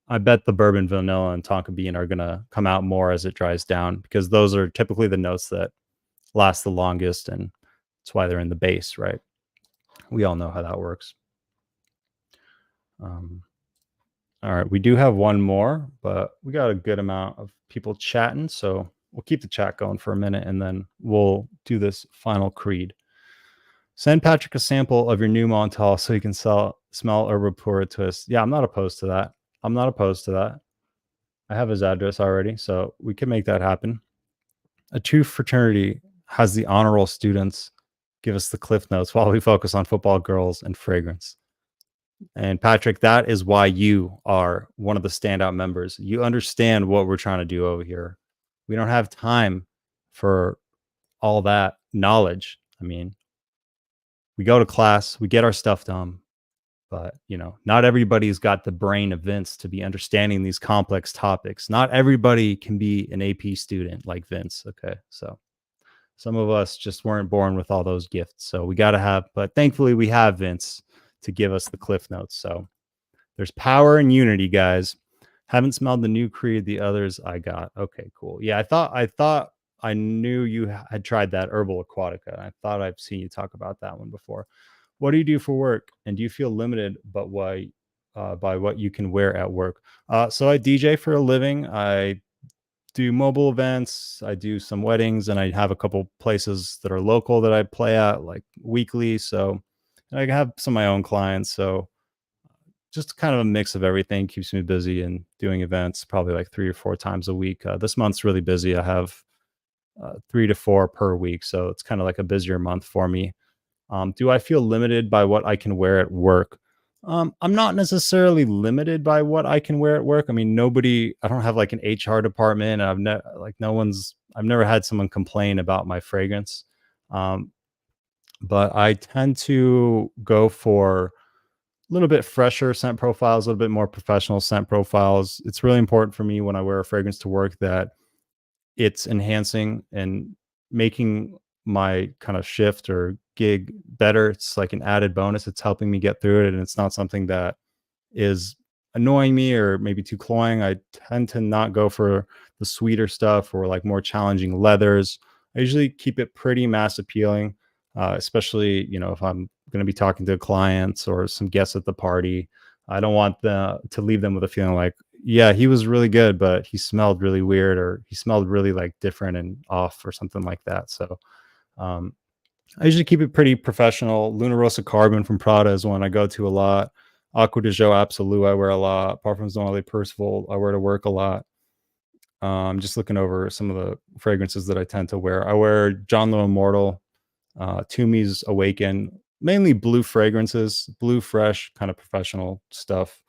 Speaker 1: I bet the bourbon, vanilla, and tonka bean are going to come out more as it dries down because those are typically the notes that last the longest, and that's why they're in the base, right? We all know how that works. All right, we do have one more, but we got a good amount of people chatting, so we'll keep the chat going for a minute, and then we'll do this final creed. Send Patrick a sample of your new Montal so he can smell Herba Pura twist. Yeah, I'm not opposed to that. I have his address already, so we can make that happen. A true fraternity has the honor roll students give us the cliff notes while we focus on football, girls, and fragrance. And Patrick, that is why you are one of the standout members. You understand what we're trying to do over here. We don't have time for all that knowledge. I mean, we go to class, we get our stuff done, but not everybody's got the brain of Vince to be understanding these complex topics. Not everybody can be an AP student like Vince. Okay. So some of us just weren't born with all those gifts. So we got to have, but thankfully we have Vince to give us the cliff notes. So there's power in unity, guys. Haven't smelled the new creed. The others I got. Okay, cool. Yeah, I thought I knew you had tried that herbal aquatica. I thought I've seen you talk about that one before. What do you do for work? And do you feel limited by what you can wear at work? So I DJ for a living. I do mobile events. I do some weddings, and I have a couple places that are local that I play at like weekly. So and I have some of my own clients. So just kind of a mix of everything keeps me busy and doing events probably like 3 or 4 times a week. This month's really busy. I have 3 to 4 per week. So it's kind of like a busier month for me. Do I feel limited by what I can wear at work? I'm not necessarily limited by what I can wear at work. I mean, I don't have like an HR department. I've never had someone complain about my fragrance. Um, but I tend to go for a little bit fresher scent profiles, a little bit more professional scent profiles. It's really important for me when I wear a fragrance to work that it's enhancing and making my kind of shift or gig better. It's like an added bonus. It's helping me get through it. And it's not something that is annoying me or maybe too cloying. I tend to not go for the sweeter stuff or like more challenging leathers. I usually keep it pretty mass appealing, especially, if I'm going to be talking to clients or some guests at the party. I don't want to leave them with a feeling like, yeah, he was really good, but he smelled really weird or he smelled really like different and off or something like that. So um, I usually keep it pretty professional. Luna Rosa Carbon from Prada is one I go to a lot. Aqua de Jo Absolute I wear a lot. Parfums Noir Percival I wear to work a lot. Just looking over some of the fragrances that I tend to wear. I wear John Lowe Immortal, Toomey's Awaken, mainly blue fragrances, blue fresh, kind of professional stuff,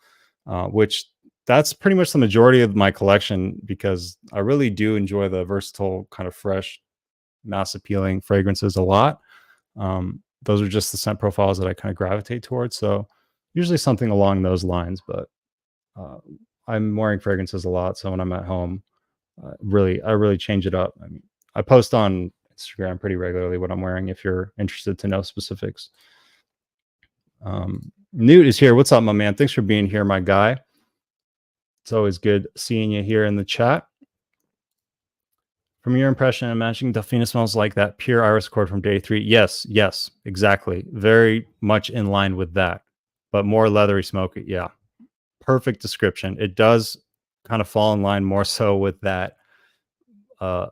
Speaker 1: which that's pretty much the majority of my collection because I really do enjoy the versatile kind of fresh, mass appealing fragrances a lot. Those are just the scent profiles that I kind of gravitate towards. So usually something along those lines, but uh, I'm wearing fragrances a lot. So when I'm at home, I really change it up. I mean, I post on Instagram pretty regularly what I'm wearing if you're interested to know specifics. Newt is here. What's up, my man? Thanks for being here, my guy. It's always good seeing you here in the chat. From your impression, I'm imagining Delphina smells like that pure iris cord from day 3. Yes, exactly. Very much in line with that, but more leathery smoky. Yeah, perfect description. It does kind of fall in line more so with that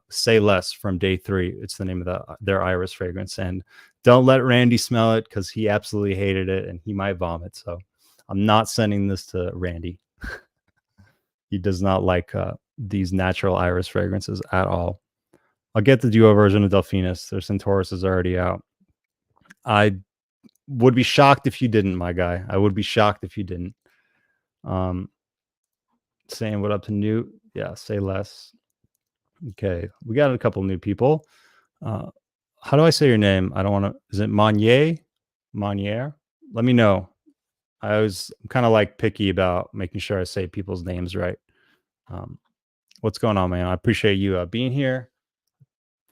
Speaker 1: Say Less from day 3. It's the name of their iris fragrance. And don't let Randy smell it because he absolutely hated it and he might vomit. So I'm not sending this to Randy. He does not like these natural iris fragrances at all. I'll get the duo version of Delphinus. Their Centaurus is already out. I would be shocked if you didn't, my guy. I would be shocked if you didn't. Saying what up to Newt. Yeah, Say Less. Okay, we got a couple new people. How do I say your name? I don't want to. Is it Monnier? Monnier? Let me know. I'm kind of like picky about making sure I say people's names right. What's going on, man? I appreciate you being here.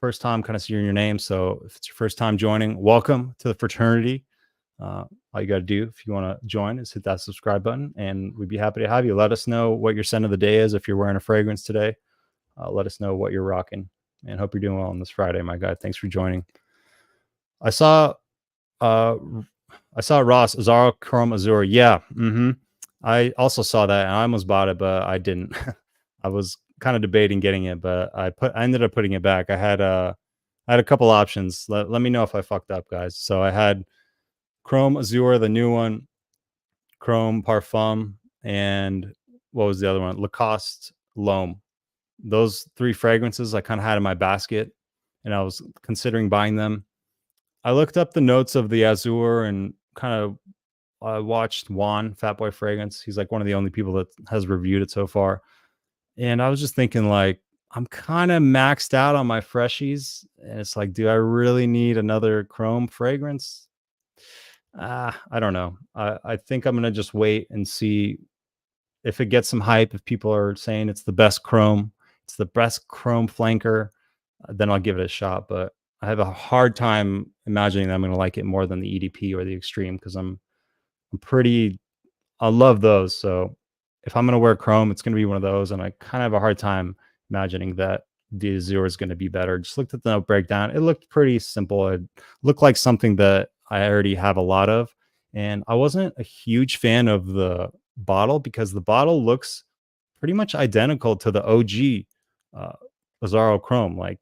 Speaker 1: First time kind of seeing your name. So if it's your first time joining, welcome to the fraternity. All you got to do if you want to join is hit that subscribe button and we'd be happy to have you. Let us know what your scent of the day is. If you're wearing a fragrance today, let us know what you're rocking and hope you're doing well on this Friday, my guy. Thanks for joining. I saw Ross Azaro Chrome Azure. Yeah. I also saw that and I almost bought it, but I didn't. I was kind of debating getting it, but I ended up putting it back. I had a couple options. Let me know if I fucked up, guys. So I had Chrome Azure, the new one, Chrome Parfum, and what was the other one? Lacoste Loam. Those 3 fragrances I kind of had in my basket, and I was considering buying them. I looked up the notes of the Azure and kind of watched Juan Fatboy Fragrance. He's like one of the only people that has reviewed it so far. And I was just thinking, like, I'm kind of maxed out on my freshies. And it's like, do I really need another chrome fragrance? I don't know. I think I'm gonna just wait and see if it gets some hype. If people are saying it's the best chrome flanker, then I'll give it a shot. But I have a hard time imagining that I'm gonna like it more than the EDP or the Extreme because I'm pretty I love those. So if I'm gonna wear chrome, it's gonna be one of those, and I kind of have a hard time imagining that the Azure is gonna be better. Just looked at the note breakdown. It looked pretty simple. It looked like something that I already have a lot of. And I wasn't a huge fan of the bottle because the bottle looks pretty much identical to the OG uh, Azaro Chrome. Like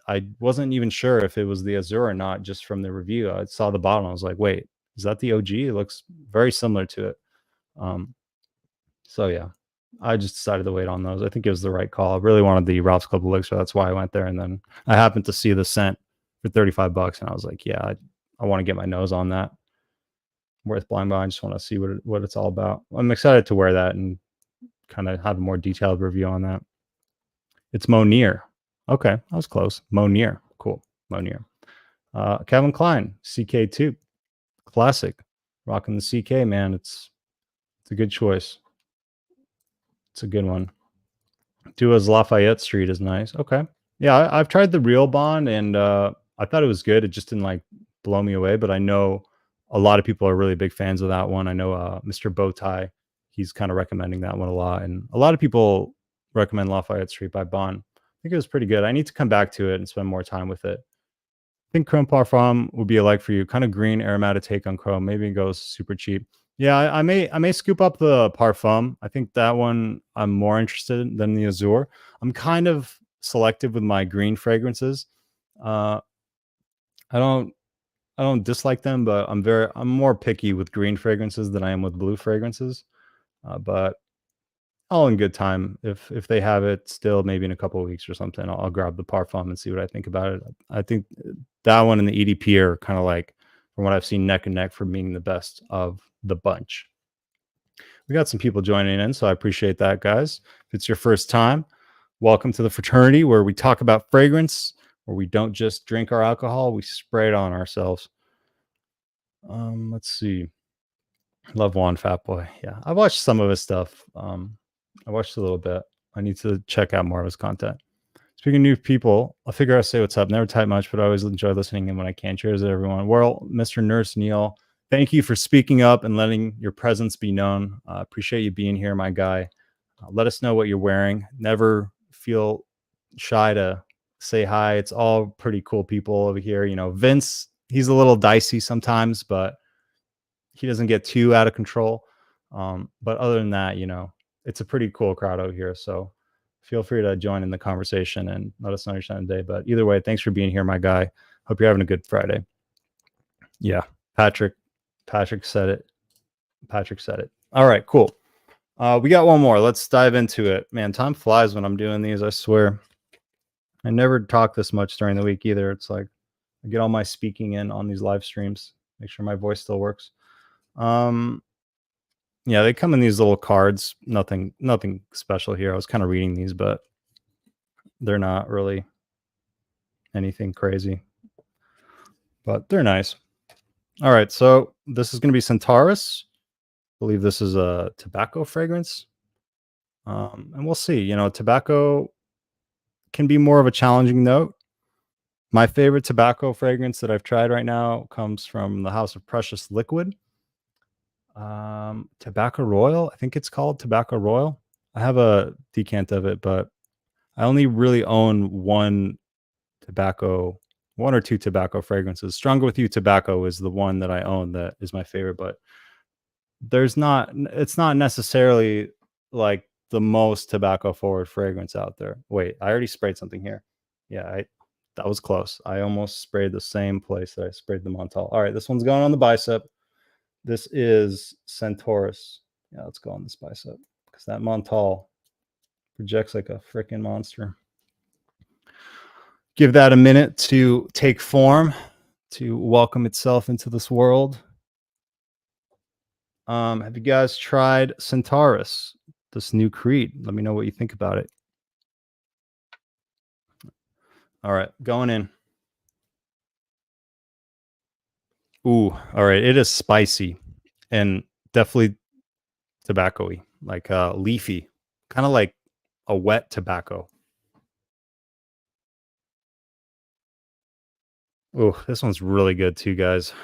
Speaker 1: I wasn't even sure if it was the Azure or not just from the review. I saw the bottle and I was like, wait, is that the OG? It looks very similar to it. Um, so yeah, I just decided to wait on those. I think it was the right call. I really wanted the Ralph's Club Elixir. That's why I went there. And then I happened to see the scent for $35, and I was like, yeah, I want to get my nose on that. Worth blind buy. I just want to see what it's all about. I'm excited to wear that and kind of have a more detailed review on that. It's Monier. Okay, that was close. Monier. Cool. Monier. Calvin Klein, CK2. Classic. Rocking the CK, man. It's a good choice. It's a good one. Dua's Lafayette Street is nice. Okay. Yeah, I've tried the Real Bond, and I thought it was good. It just didn't like blow me away, but I know a lot of people are really big fans of that one. I know Mr. Bowtie, he's kind of recommending that one a lot, and a lot of people recommend Lafayette Street by Bond. I think it was pretty good. I need to come back to it and spend more time with it. I think Chrome Parfum would be a like for you. Kind of green aromatic take on Chrome. Maybe it goes super cheap. Yeah, I may scoop up the Parfum. I think that one I'm more interested in than the Azure. I'm kind of selective with my green fragrances. Uh, I don't I don't dislike them, but I'm more picky with green fragrances than I am with blue fragrances. But all in good time. If they have it still, maybe in a couple of weeks or something, I'll grab the Parfum and see what I think about it. I think that one and the EDP are kind of like, from what I've seen, neck and neck for being the best of the bunch. We got some people joining in, so I appreciate that, guys. If it's your first time, welcome to the fraternity where we talk about fragrance, where we don't just drink our alcohol, we spray it on ourselves. Let's see. Love Juan Fatboy. Yeah, I watched some of his stuff. I watched a little bit. I need to check out more of his content. Speaking of new people, I'll figure out to say what's up. Never type much, but I always enjoy listening. And when I can, cheers to everyone. Well, Mr. Nurse Neil, thank you for speaking up and letting your presence be known. Appreciate you being here, my guy. Let us know what you're wearing. Never feel shy to say hi. It's all pretty cool people over here. You know, Vince, he's a little dicey sometimes, but he doesn't get too out of control. But other than that, you know, it's a pretty cool crowd out here. So feel free to join in the conversation and let us know your time today. But either way, thanks for being here, my guy. Hope you're having a good Friday. Yeah, Patrick said it. Patrick said it. All right, cool. We got one more. Let's dive into it. Man, time flies when I'm doing these, I swear. I never talk this much during the week either. It's like I get all my speaking in on these live streams. Make sure my voice still works. Yeah, they come in these little cards. Nothing special here. I was kind of reading these, but they're not really anything crazy. But they're nice. All right, so this is going to be Centaurus. I believe this is a tobacco fragrance. And we'll see. You know, tobacco can be more of a challenging note. My favorite tobacco fragrance that I've tried right now comes from the House of Precious Liquid. Tobacco Royal. I think it's called Tobacco Royal. I have a decant of it, but I only really own one or two tobacco fragrances. Stronger With You Tobacco is the one that I own that is my favorite, but it's not necessarily like the most tobacco forward fragrance out there. Wait, I already sprayed something here. Yeah, that was close. I almost sprayed the same place that I sprayed the Montal. All right, this one's going on the bicep. This is Centaurus. Yeah, let's go on this bicep because that Montal Projects like a freaking monster. Give that a minute to take form, to welcome itself into this world. Have you guys tried Centaurus, this new creed? Let me know what you think about it. All right, going in. Ooh, all right. It is spicy and definitely tobacco-y, like leafy, kind of like a wet tobacco. Ooh, this one's really good too, guys.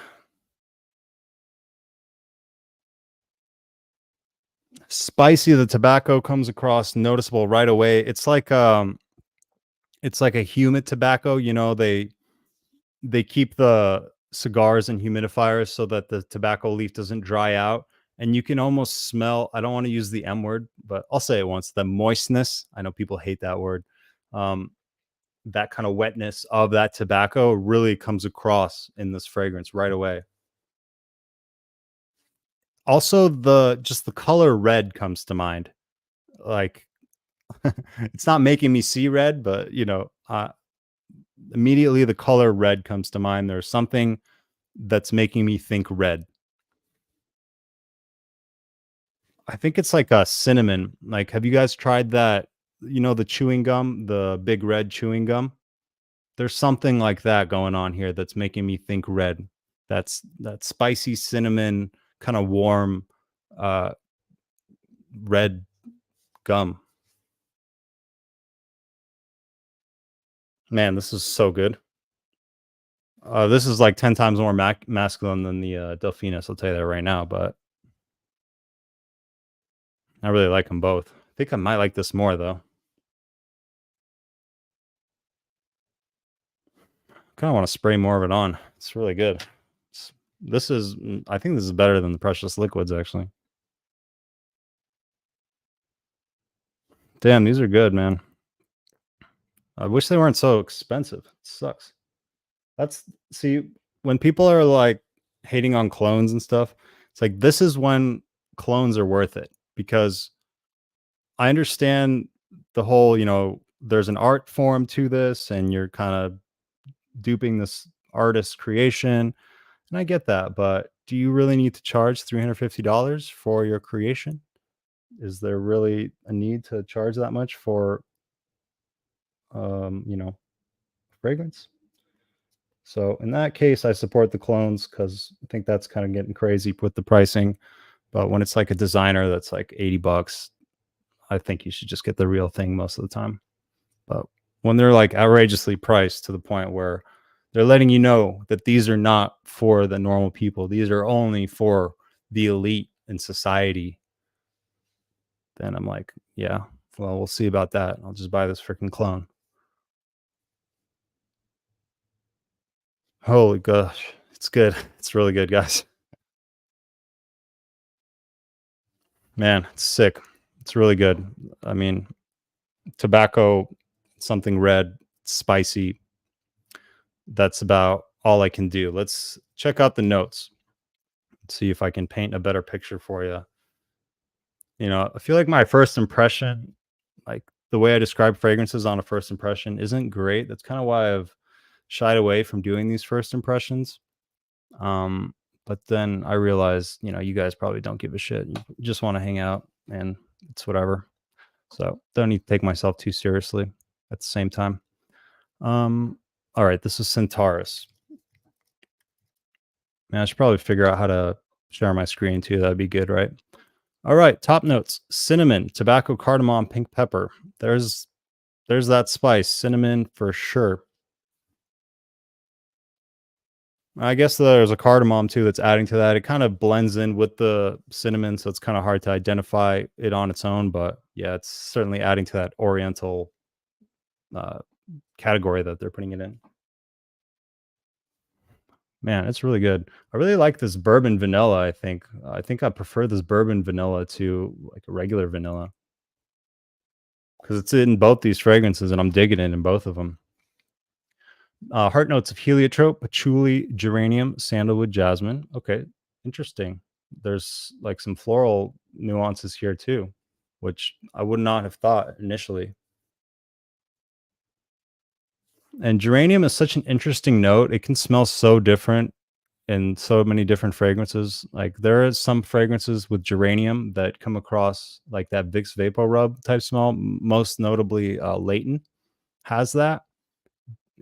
Speaker 1: Spicy, the tobacco comes across noticeable right away. It's like a humid tobacco, you know, they keep the cigars in humidifiers so that the tobacco leaf doesn't dry out. And you can almost smell, I don't want to use the M word, but I'll say it once, the moistness. I know people hate that word. Um, that kind of wetness of that tobacco really comes across in this fragrance right away. Also, the just the color red comes to mind. Like it's not making me see red, but you know, immediately the color red comes to mind. There's something that's making me think red. I think it's like a cinnamon. Like, have you guys tried that? You know, the chewing gum, the big red chewing gum? There's something like that going on here that's making me think red. That's that spicy cinnamon, kind of warm, uh, red gum. Man, this is so good. This is like 10 times more masculine than the Delphinus. I'll tell you that right now. But I really like them both. I think I might like this more though. Kind of want to spray more of it on. It's really good. This is, I think this is better than the Precious Liquids actually. Damn, these are good, man. I wish they weren't so expensive. It sucks. That's see, when people are like hating on clones and stuff, it's like this is when clones are worth it because I understand the whole, you know, there's an art form to this and you're kind of duping this artist's creation. And I get that, but do you really need to charge $350 for your creation? Is there really a need to charge that much for you know, fragrance? So in that case, I support the clones because I think that's kind of getting crazy with the pricing. But when it's like a designer that's like $80, I think you should just get the real thing most of the time. But when they're like outrageously priced to the point where they're letting you know that these are not for the normal people, these are only for the elite in society, then I'm like, yeah, well, we'll see about that. I'll just buy this freaking clone. Holy gosh, it's good. It's really good, guys. Man, it's sick. It's really good. I mean, tobacco, something red, spicy. That's about all I can do. Let's check out the notes. See if I can paint a better picture for you. You know, I feel like my first impression, like the way I describe fragrances on a first impression, isn't great. That's kind of why I've shied away from doing these first impressions. But then I realized, you know, you guys probably don't give a shit. You just want to hang out and it's whatever. So don't need to take myself too seriously at the same time. All right, this is Centaurus. Man, I should probably figure out how to share my screen too. That'd be good, right? All right, top notes: cinnamon, tobacco, cardamom, pink pepper. There's that spice, cinnamon for sure. I guess there's a cardamom too that's adding to that. It kind of blends in with the cinnamon, so it's kind of hard to identify it on its own. But yeah, it's certainly adding to that Oriental uh, category that they're putting it in. Man, it's really good. I really like this bourbon vanilla. I think I prefer this bourbon vanilla to like a regular vanilla because it's in both these fragrances, and I'm digging it in both of them. Heart notes of heliotrope, patchouli, geranium, sandalwood, jasmine. Okay, interesting. There's like some floral nuances here too. which I would not have thought initially. And geranium is such an interesting note. It can smell so different in so many different fragrances. Like there is some fragrances with geranium that come across like that Vicks Vapor Rub type smell. Most notably, Leighton has that.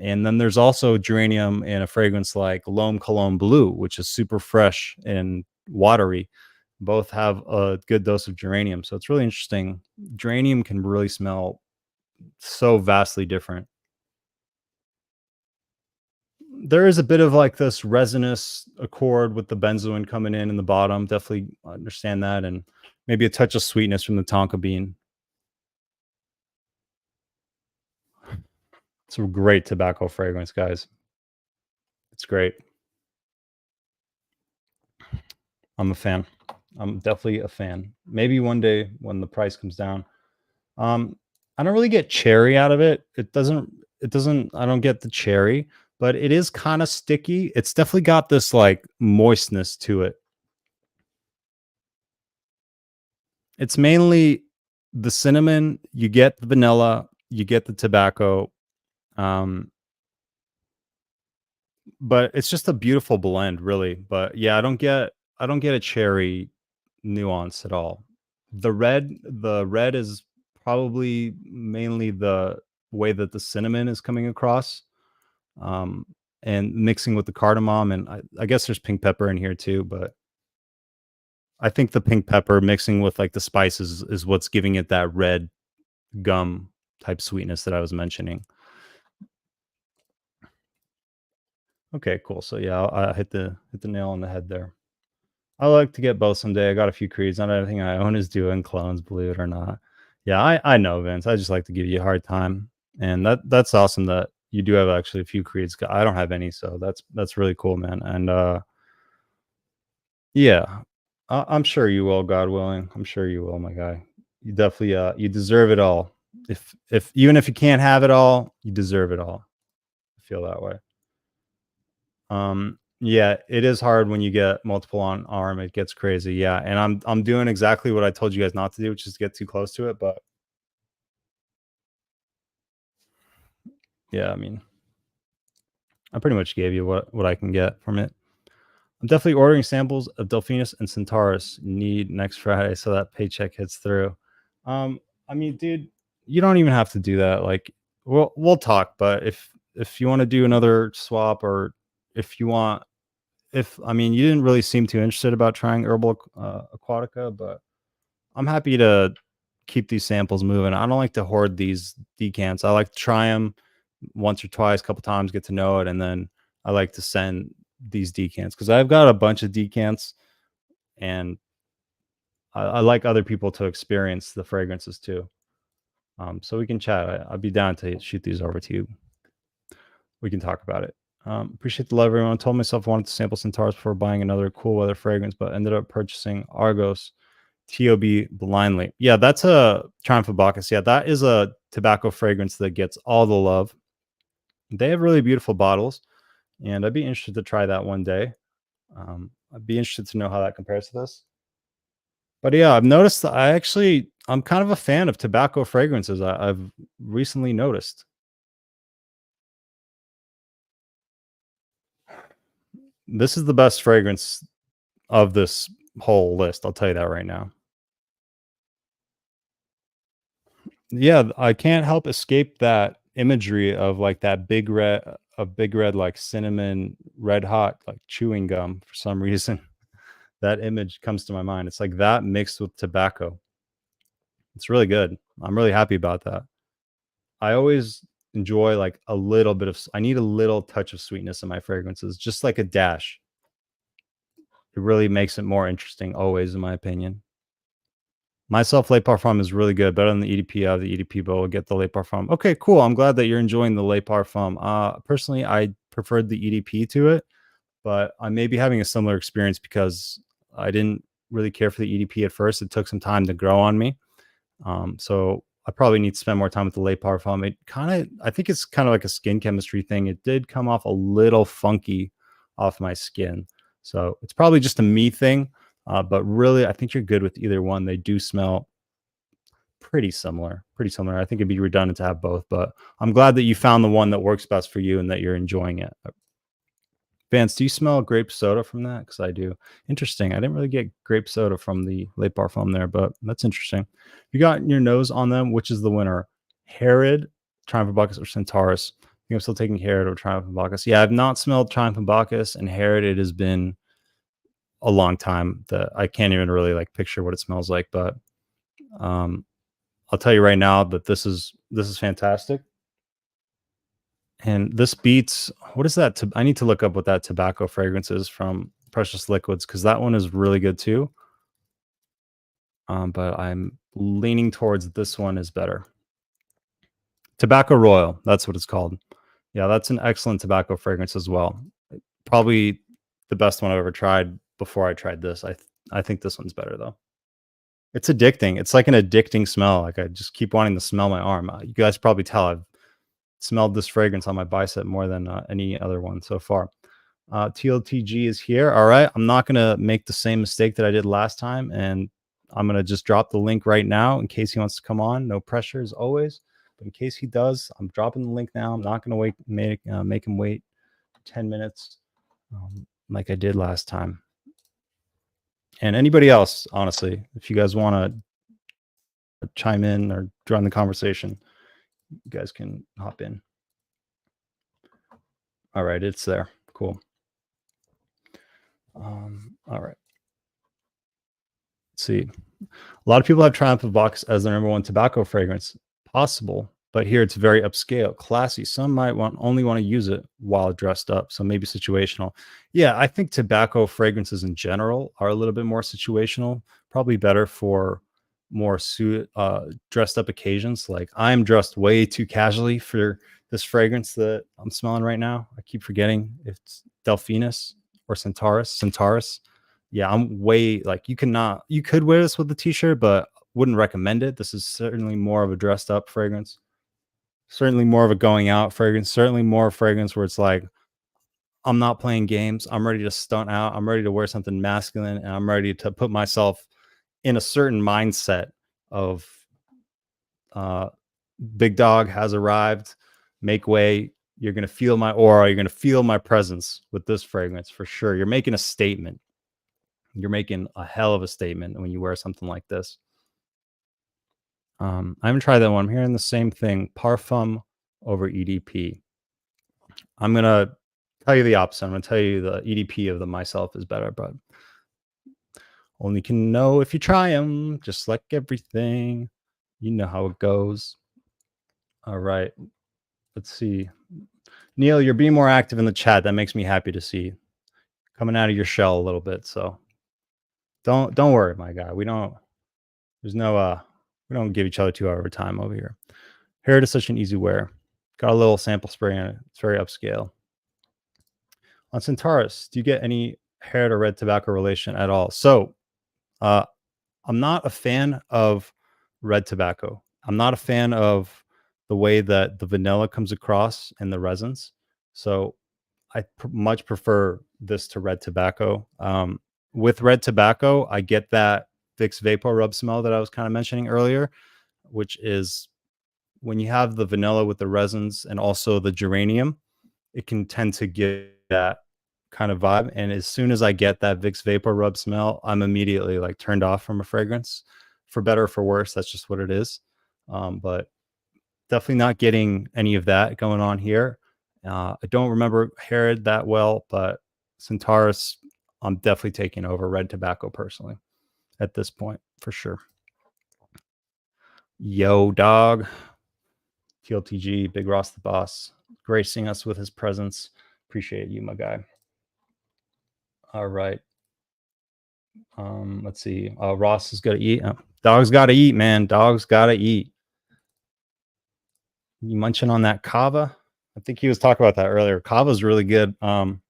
Speaker 1: And then there's also geranium in a fragrance like L'Homme Cologne Blue, which is super fresh and watery. Both have a good dose of geranium. So it's really interesting. Geranium can really smell so vastly different. There is a bit of like this resinous accord with the benzoin coming in the bottom. Definitely understand that. And maybe a touch of sweetness from the tonka bean. It's a great tobacco fragrance, guys. It's great. I'm a fan. I'm definitely a fan. Maybe one day when the price comes down. Um, I don't really get cherry out of it. It doesn't I don't get the cherry, but it is kind of sticky. It's definitely got this like moistness to it. It's mainly the cinnamon, you get the vanilla, you get the tobacco. Um, but it's just a beautiful blend, really. But yeah, I don't get a cherry nuance at all. The red is probably mainly the way that the cinnamon is coming across, um, and mixing with the cardamom, and I guess there's pink pepper in here too, but I think the pink pepper mixing with like the spices is what's giving it that red gum type sweetness that I was mentioning. Okay, cool. So yeah, I hit the nail on the head there. I like to get both someday. I got a few creeds. Not everything I own is doing clones, believe it or not. Yeah, I know, Vince. I just like to give you a hard time, and that's awesome that you do have actually a few creeds. I don't have any, so that's really cool, man. And yeah, I'm sure you will, God willing. I'm sure you will, my guy. You definitely you deserve it all. If even if you can't have it all, you deserve it all. I feel that way. Yeah, it is hard when you get multiple on arm. It gets crazy. Yeah, and I'm doing exactly what I told you guys not to do, which is get too close to it. But yeah, I mean, I pretty much gave you what I can get from it. I'm definitely ordering samples of Delphinus and Centaurus. Need next Friday so that paycheck hits through. Um, I mean, dude, you don't even have to do that. Like, we'll talk. But if you want to do another swap, or if you want, if I mean, you didn't really seem too interested about trying herbal aquatica, but I'm happy to keep these samples moving. I don't like to hoard these decants. I like to try them once or twice, a couple times, get to know it, and then I like to send these decants because I've got a bunch of decants, and I like other people to experience the fragrances too. So we can chat. I'd be down to shoot these over to you. We can talk about it. Appreciate the love, everyone. Told myself I wanted to sample Centaurus before buying another cool weather fragrance, but ended up purchasing Argos TOB blindly. Yeah, that's a Triumph of Bacchus. Yeah, that is a tobacco fragrance that gets all the love. They have really beautiful bottles, and I'd be interested to try that one day. I'd be interested to know how that compares to this. But yeah, I've noticed that I'm kind of a fan of tobacco fragrances. I've recently noticed. This is the best fragrance of this whole list. I'll tell you that right now. Yeah, I can't help escape that imagery of like that big red, like cinnamon, red hot, like chewing gum for some reason. That image comes to my mind. It's like that mixed with tobacco. It's really good. I'm really happy about that. I always enjoy like a little bit of, I need a little touch of sweetness in my fragrances, just like a dash. It really makes it more interesting, always, in my opinion. Myself, Le Parfum is really good, better than the EDP. I have the EDP, but we'll get the Le Parfum. Okay, cool. I'm glad that you're enjoying the Le Parfum. Personally, I preferred the EDP to it, but I may be having a similar experience because I didn't really care for the EDP at first. It took some time to grow on me. So I probably need to spend more time with the Le Parfum. I think it's kind of like a skin chemistry thing. It did come off a little funky off my skin. So it's probably just a me thing. But really, I think you're good with either one. They do smell pretty similar. Pretty similar. I think it'd be redundant to have both, but I'm glad that you found the one that works best for you and that you're enjoying it. Vance, do you smell grape soda from that? Because I do. Interesting. I didn't really get grape soda from the late bar foam there, but that's interesting. You got your nose on them. Which is the winner? Herod, Triumph Bacchus, or Centaurus? I think I'm still taking Herod or Triumph Bacchus. Yeah, I've not smelled Triumph Bacchus and Herod. It has been a long time that I can't even really like picture what it smells like, but I'll tell you right now that this is fantastic. And this beats, what is that? I need to look up what that tobacco fragrance is from Precious Liquids, because that one is really good too. But I'm leaning towards this one is better. Tobacco Royal, that's what it's called. Yeah, that's an excellent tobacco fragrance as well. Probably the best one I've ever tried before I tried this. I think this one's better though. It's addicting. It's like an addicting smell. Like I just keep wanting to smell my arm. You guys probably tell I've smelled this fragrance on my bicep more than any other one so far. TLTG is here. All right. I'm not going to make the same mistake that I did last time. And I'm going to just drop the link right now in case he wants to come on. No pressure as always. But in case he does, I'm dropping the link now. I'm not going to make him wait 10 minutes like I did last time. And anybody else, honestly, if you guys want to chime in or join the conversation, you guys can hop in. All right, it's there. Cool. All right. Let's see. A lot of people have Triumph of Bacchus as their #1 tobacco fragrance. Possible, but here it's very upscale, classy. Some might only want to use it while dressed up, so maybe situational. Yeah, I think tobacco fragrances in general are a little bit more situational, probably better for more dressed up occasions. Like I'm dressed way too casually for this fragrance that I'm smelling right now. I keep forgetting if it's Delphinus or Centaurus. Yeah, I'm way like you could wear this with a t-shirt, but wouldn't recommend it. This is certainly more of a dressed up fragrance. Certainly more of a going out fragrance. Certainly more fragrance where it's like, I'm not playing games. I'm ready to stunt out. I'm ready to wear something masculine, and I'm ready to put myself in a certain mindset of big dog has arrived. Make way. You're going to feel my aura. You're going to feel my presence with this fragrance for sure. You're making a statement. You're making a hell of a statement when you wear something like this. I haven't tried that one. I'm hearing the same thing. Parfum over EDP. I'm going to tell you the opposite. I'm going to tell you the EDP of the myself is better, but only can know if you try them, just like everything. You know how it goes. All right. Let's see. Neil, you're being more active in the chat. That makes me happy to see. Coming out of your shell a little bit. So don't worry, my guy. We don't give each other 2 hour time over here. Herod is such an easy wear. Got a little sample spray in it. It's very upscale. On Centaurus, do you get any Herod or red tobacco relation at all? So I'm not a fan of red tobacco. I'm not a fan of the way that the vanilla comes across in the resins. So I much prefer this to red tobacco. With red tobacco, I get that Vicks Vapor Rub smell that I was kind of mentioning earlier, which is when you have the vanilla with the resins and also the geranium, it can tend to give that kind of vibe. And as soon as I get that Vicks Vapor Rub smell, I'm immediately like turned off from a fragrance, for better or for worse. That's just what it is. But definitely not getting any of that going on here. I don't remember Herod that well, but Centaurus, I'm definitely taking over red tobacco personally at this point for sure. Yo, dog. TLTG, Big Ross the boss, gracing us with his presence. Appreciate you, my guy. All right. Let's see. Ross has got to eat. Dogs got to eat, man. Dogs got to eat. You munching on that kava? I think he was talking about that earlier. Kava is really good. Kind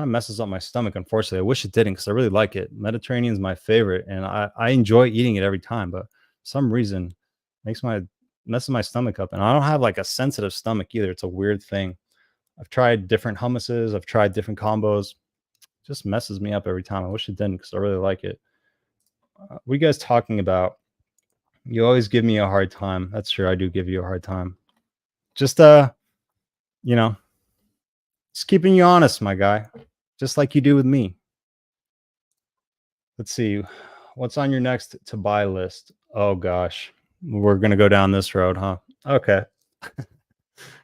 Speaker 1: of messes up my stomach, unfortunately. I wish it didn't because I really like it. Mediterranean is my favorite, and I enjoy eating it every time. But for some reason, messes my stomach up, and I don't have like a sensitive stomach either. It's a weird thing. I've tried different hummuses. I've tried different combos. Just messes me up every time. I wish it didn't because I really like it. What are you guys talking about? You always give me a hard time. That's true. I do give you a hard time. Just you know, just keeping you honest, my guy. Just like you do with me. Let's see. What's on your next to buy list? Oh gosh. We're gonna go down this road, huh? Okay.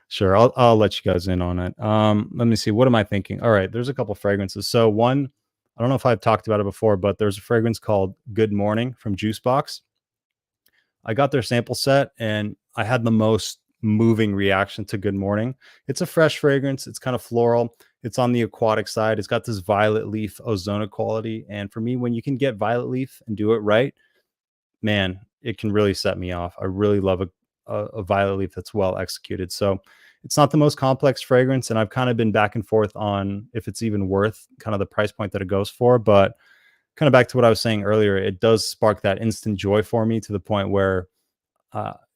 Speaker 1: Sure. I'll let you guys in on it. Let me see. What am I thinking? All right, there's a couple fragrances. So one, I don't know if I've talked about it before, but there's a fragrance called Good Morning from Juicebox. I got their sample set and I had the most moving reaction to Good Morning. It's a fresh fragrance. It's kind of floral. It's on the aquatic side. It's got this violet leaf ozona quality. And for me, when you can get violet leaf and do it right, man, it can really set me off. I really love a violet leaf that's well executed. So it's not the most complex fragrance. And I've kind of been back and forth on if it's even worth kind of the price point that it goes for. But kind of back to what I was saying earlier, it does spark that instant joy for me to the point where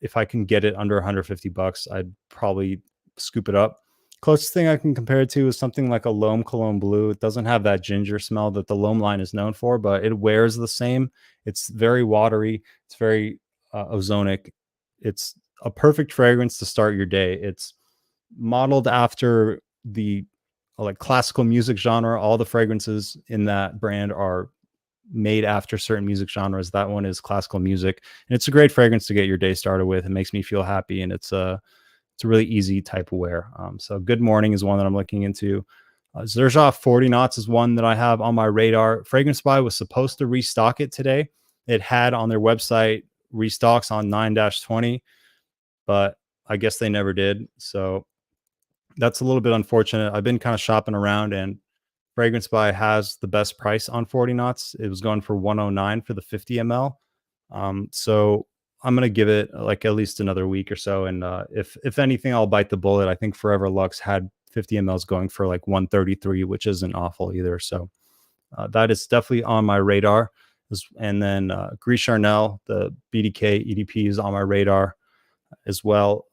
Speaker 1: if I can get it under 150 bucks, I'd probably scoop it up. Closest thing I can compare it to is something like a L'Homme Cologne Blue. It doesn't have that ginger smell that the L'Homme line is known for, but it wears the same. It's very watery. It's very ozonic. It's a perfect fragrance to start your day. It's modeled after the like classical music genre. All the fragrances in that brand are made after certain music genres. That one is classical music, and it's a great fragrance to get your day started with. It makes me feel happy, and it's a really easy type of wear. So Good Morning is one that I'm looking into. Xerjoff 40 Knots is one that I have on my radar. Fragrance Buy was supposed to restock it today. It had on their website restocks on 9-20, but I guess they never did. So that's a little bit unfortunate. I've been kind of shopping around, and Fragrance Buy has the best price on 40 Knots. It was going for 109 for the 50 ml. So I'm going to give it like at least another week or so. And if anything, I'll bite the bullet. I think Forever Luxe had 50 mls going for like 133, which isn't awful either. So that is definitely on my radar. And then Gris Charnel, the BDK EDP is on my radar as well.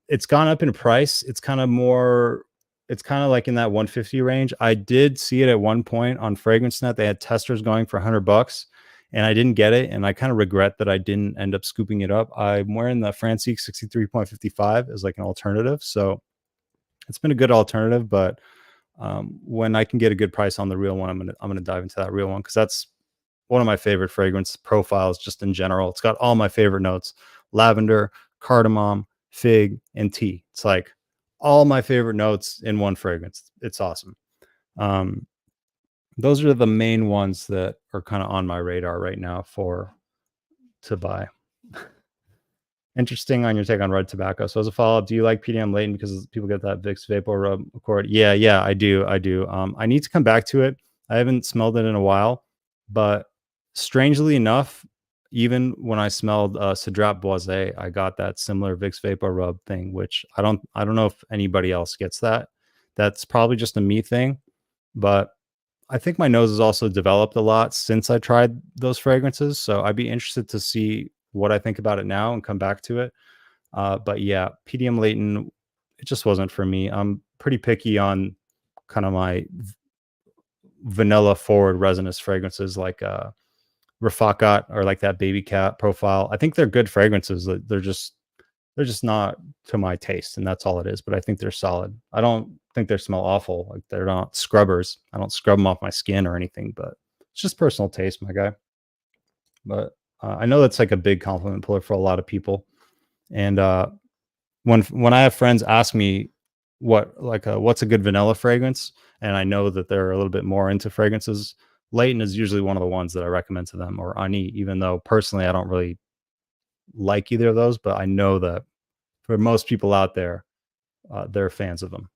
Speaker 1: It's gone up in price. It's kind of like in that 150 range. I did see it at one point on FragranceNet. They had testers going for $100 and I didn't get it. And I kind of regret that I didn't end up scooping it up. I'm wearing the Francique 63.55 as like an alternative. So it's been a good alternative, but when I can get a good price on the real one, I'm going to dive into that real one. Cause that's one of my favorite fragrance profiles just in general. It's got all my favorite notes: lavender, cardamom, fig, and tea. It's like all my favorite notes in one fragrance. It's awesome. Those are the main ones that are kind of on my radar right now to buy. Interesting on your take on red tobacco. So as a follow-up, do you like PDM Layton because people get that Vicks Vapor Rub Accord? Yeah, I do. I need to come back to it. I haven't smelled it in a while, but strangely enough, even when I smelled Cedrat Boisé, I got that similar Vicks Vapor Rub thing, which I don't know if anybody else gets that. That's probably just a me thing, but I think my nose has also developed a lot since I tried those fragrances. So I'd be interested to see what I think about it now and come back to it. But yeah, PDM Layton, it just wasn't for me. I'm pretty picky on kind of my vanilla forward resinous fragrances like Rafakat or like that Baby Cat profile. I think they're good fragrances. They're just not to my taste, and that's all it is. But I think they're solid. I don't think they smell awful. Like they're not scrubbers. I don't scrub them off my skin or anything, but it's just personal taste, my guy. But I know that's like a big compliment puller for a lot of people. And when I have friends ask me what's a good vanilla fragrance, and I know that they're a little bit more into fragrances, Layton is usually one of the ones that I recommend to them, or Ani, even though personally I don't really like either of those, but I know that for most people out there, they're fans of them.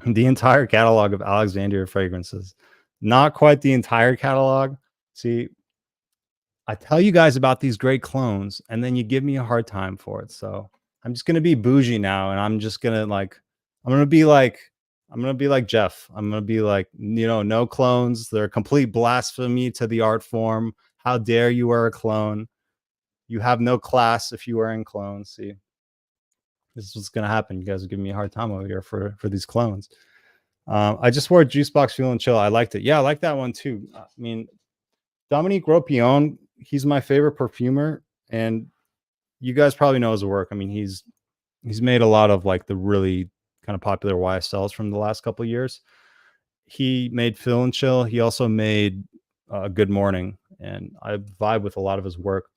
Speaker 1: The entire catalog of Alexandria fragrances, not quite the entire catalog. See, I tell you guys about these great clones, and then you give me a hard time for it. So I'm just gonna be bougie now, and I'm just gonna I'm gonna be like Jeff. I'm gonna be like, no clones. They're a complete blasphemy to the art form. How dare you wear a clone? You have no class if you wear in clones. See, this is what's gonna happen. You guys are giving me a hard time over here for these clones. I just wore Juicebox Feel and Chill. I liked it. Yeah, I like that one too. I mean, Dominique Ropion, he's my favorite perfumer, and you guys probably know his work. I mean, he's made a lot of like the really kind of popular YSLs from the last couple of years. He made Fill and Chill. He also made Good Morning, and I vibe with a lot of his work.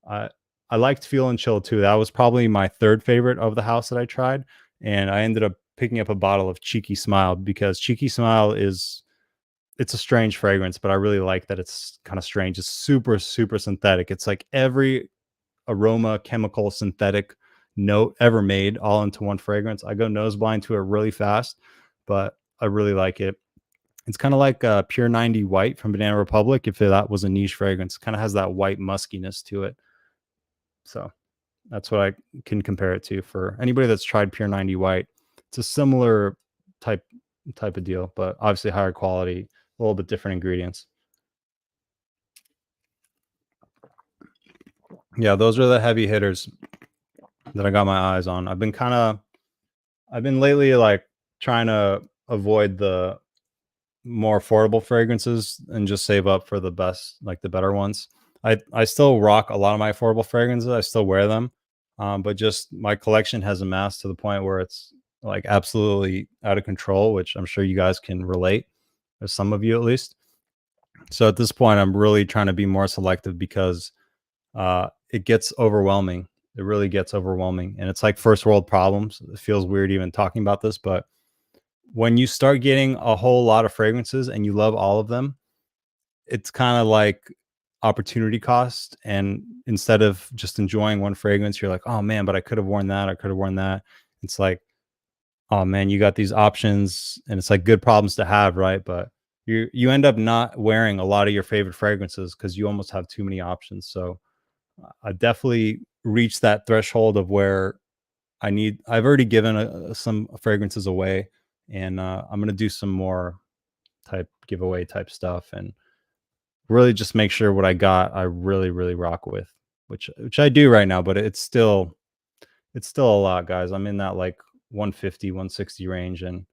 Speaker 1: I I liked Feel and Chill too. That was probably my third favorite of the house that I tried, and I ended up picking up a bottle of Cheeky Smile because Cheeky Smile is it's a strange fragrance, but I really like that it's kind of strange. It's super super synthetic. It's like every aroma, chemical, synthetic note ever made all into one fragrance. I go nose blind to it really fast, but I really like it. It's kind of like Pure 90 White from Banana Republic. If that was a niche fragrance, kind of has that white muskiness to it. So that's what I can compare it to for anybody that's tried Pure 90 White. It's a similar type type of deal, but obviously higher quality, a little bit different ingredients. Yeah, those are the heavy hitters that I got my eyes on. I've been lately like trying to avoid the more affordable fragrances and just save up for the best, like the better ones. I still rock a lot of my affordable fragrances. I still wear them, but just my collection has amassed to the point where it's like absolutely out of control, which I'm sure you guys can relate, or some of you at least. So at this point, I'm really trying to be more selective because it gets overwhelming. It really gets overwhelming, and it's like first world problems. It feels weird even talking about this, but when you start getting a whole lot of fragrances and you love all of them, it's kind of like opportunity cost. And instead of just enjoying one fragrance, you're like, oh man, but I could have worn that. I could have worn that. It's like, oh man, you got these options, and it's like good problems to have, right? But you end up not wearing a lot of your favorite fragrances because you almost have too many options. So I definitely reached that threshold of where I've already given some fragrances away, and I'm going to do some more type giveaway type stuff and really just make sure what I got I really really rock with, which I do right now, but it's still a lot, guys. I'm in that like 150 160 range, and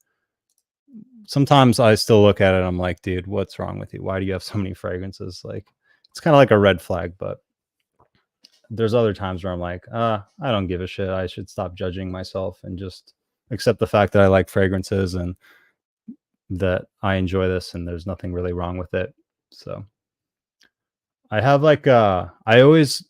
Speaker 1: sometimes I still look at it, I'm like, dude, what's wrong with you? Why do you have so many fragrances? Like, it's kind of like a red flag. But there's other times where I'm like, I don't give a shit. I should stop judging myself and just accept the fact that I like fragrances and that I enjoy this, and there's nothing really wrong with it. So I have like I was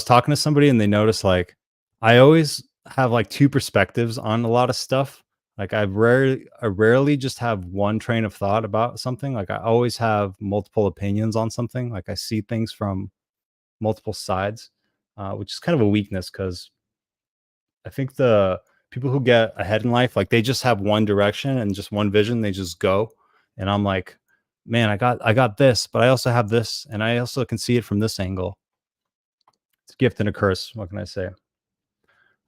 Speaker 1: talking to somebody and they noticed like I always have like two perspectives on a lot of stuff. Like I rarely just have one train of thought about something. Like I always have multiple opinions on something. Like I see things from multiple sides, which is kind of a weakness because I think the people who get ahead in life, like they just have one direction and just one vision, they just go. And I'm like, man, I got this, but I also have this, and I also can see it from this angle. It's a gift and a curse. What can I say?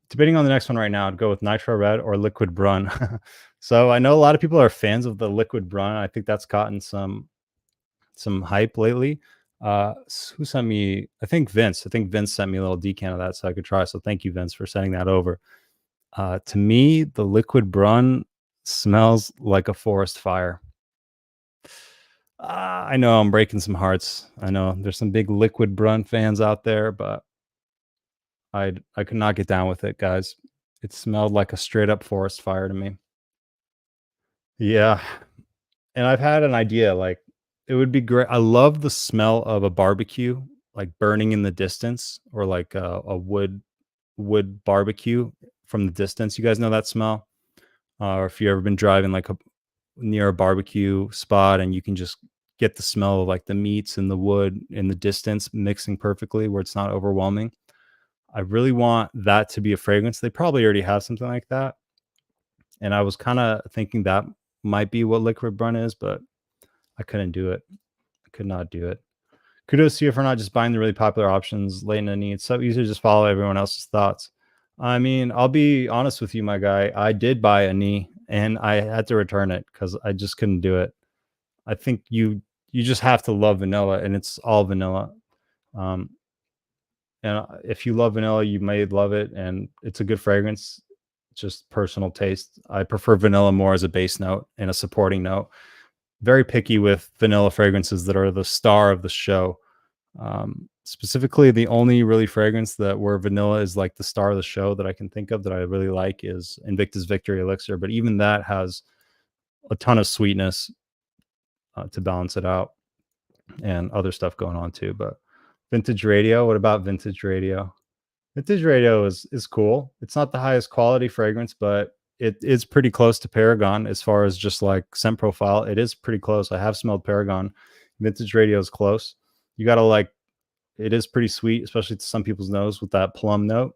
Speaker 1: Debating on the next one right now, I'd go with Nitro Red or Liquid Brun. So I know a lot of people are fans of the Liquid Brun. I think that's gotten some hype lately. Who sent me? I think Vince. I think Vince sent me a little decant of that so I could try. So thank you, Vince, for sending that over. To me, the Liquid Brun smells like a forest fire. I know I'm breaking some hearts. I know there's some big Liquid Brun fans out there, but I could not get down with it, guys. It smelled like a straight up forest fire to me. Yeah, and I've had an idea. Like, it would be great. I love the smell of a barbecue, like burning in the distance, or like a wood barbecue from the distance. You guys know that smell? Or if you've ever been driving like near a barbecue spot and you can just get the smell of like the meats and the wood in the distance mixing perfectly where it's not overwhelming. I really want that to be a fragrance. They probably already have something like that. And I was kind of thinking that might be what Liquid Brun is, but I couldn't do it. I could not do it. Kudos to you for not just buying the really popular options late in the need. It's so easy to just follow everyone else's thoughts. I mean, I'll be honest with you, my guy. I did buy a knee and I had to return it because I just couldn't do it. I think you just have to love vanilla, and it's all vanilla. Um, and if you love vanilla, you may love it, and it's a good fragrance. Just personal taste. I prefer vanilla more as a base note and a supporting note. Very picky with vanilla fragrances that are the star of the show. Specifically, the only really fragrance that where vanilla is like the star of the show that I can think of that I really like is Invictus Victory Elixir. But even that has a ton of sweetness to balance it out, and other stuff going on too. But Vintage Radio, what about Vintage Radio? Vintage Radio is cool. It's not the highest quality fragrance, but it is pretty close to Paragon as far as just like scent profile. It is pretty close. I have smelled Paragon. Vintage Radio is close. You got to like, it is pretty sweet, especially to some people's nose with that plum note.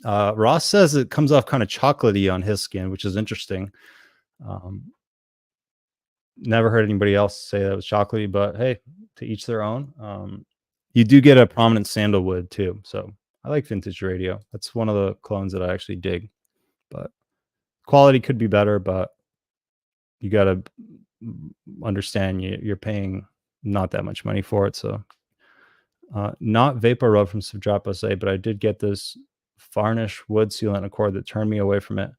Speaker 1: Ross says it comes off kind of chocolatey on his skin, which is interesting. Never heard anybody else say that was chocolatey, but hey, to each their own. You do get a prominent sandalwood too. So I like Vintage Radio. That's one of the clones that I actually dig. But quality could be better, but you got to understand you're paying not that much money for it. So not Vapor Rub from Subdrop SA, but I did get this Varnish Wood Sealant Accord that turned me away from it.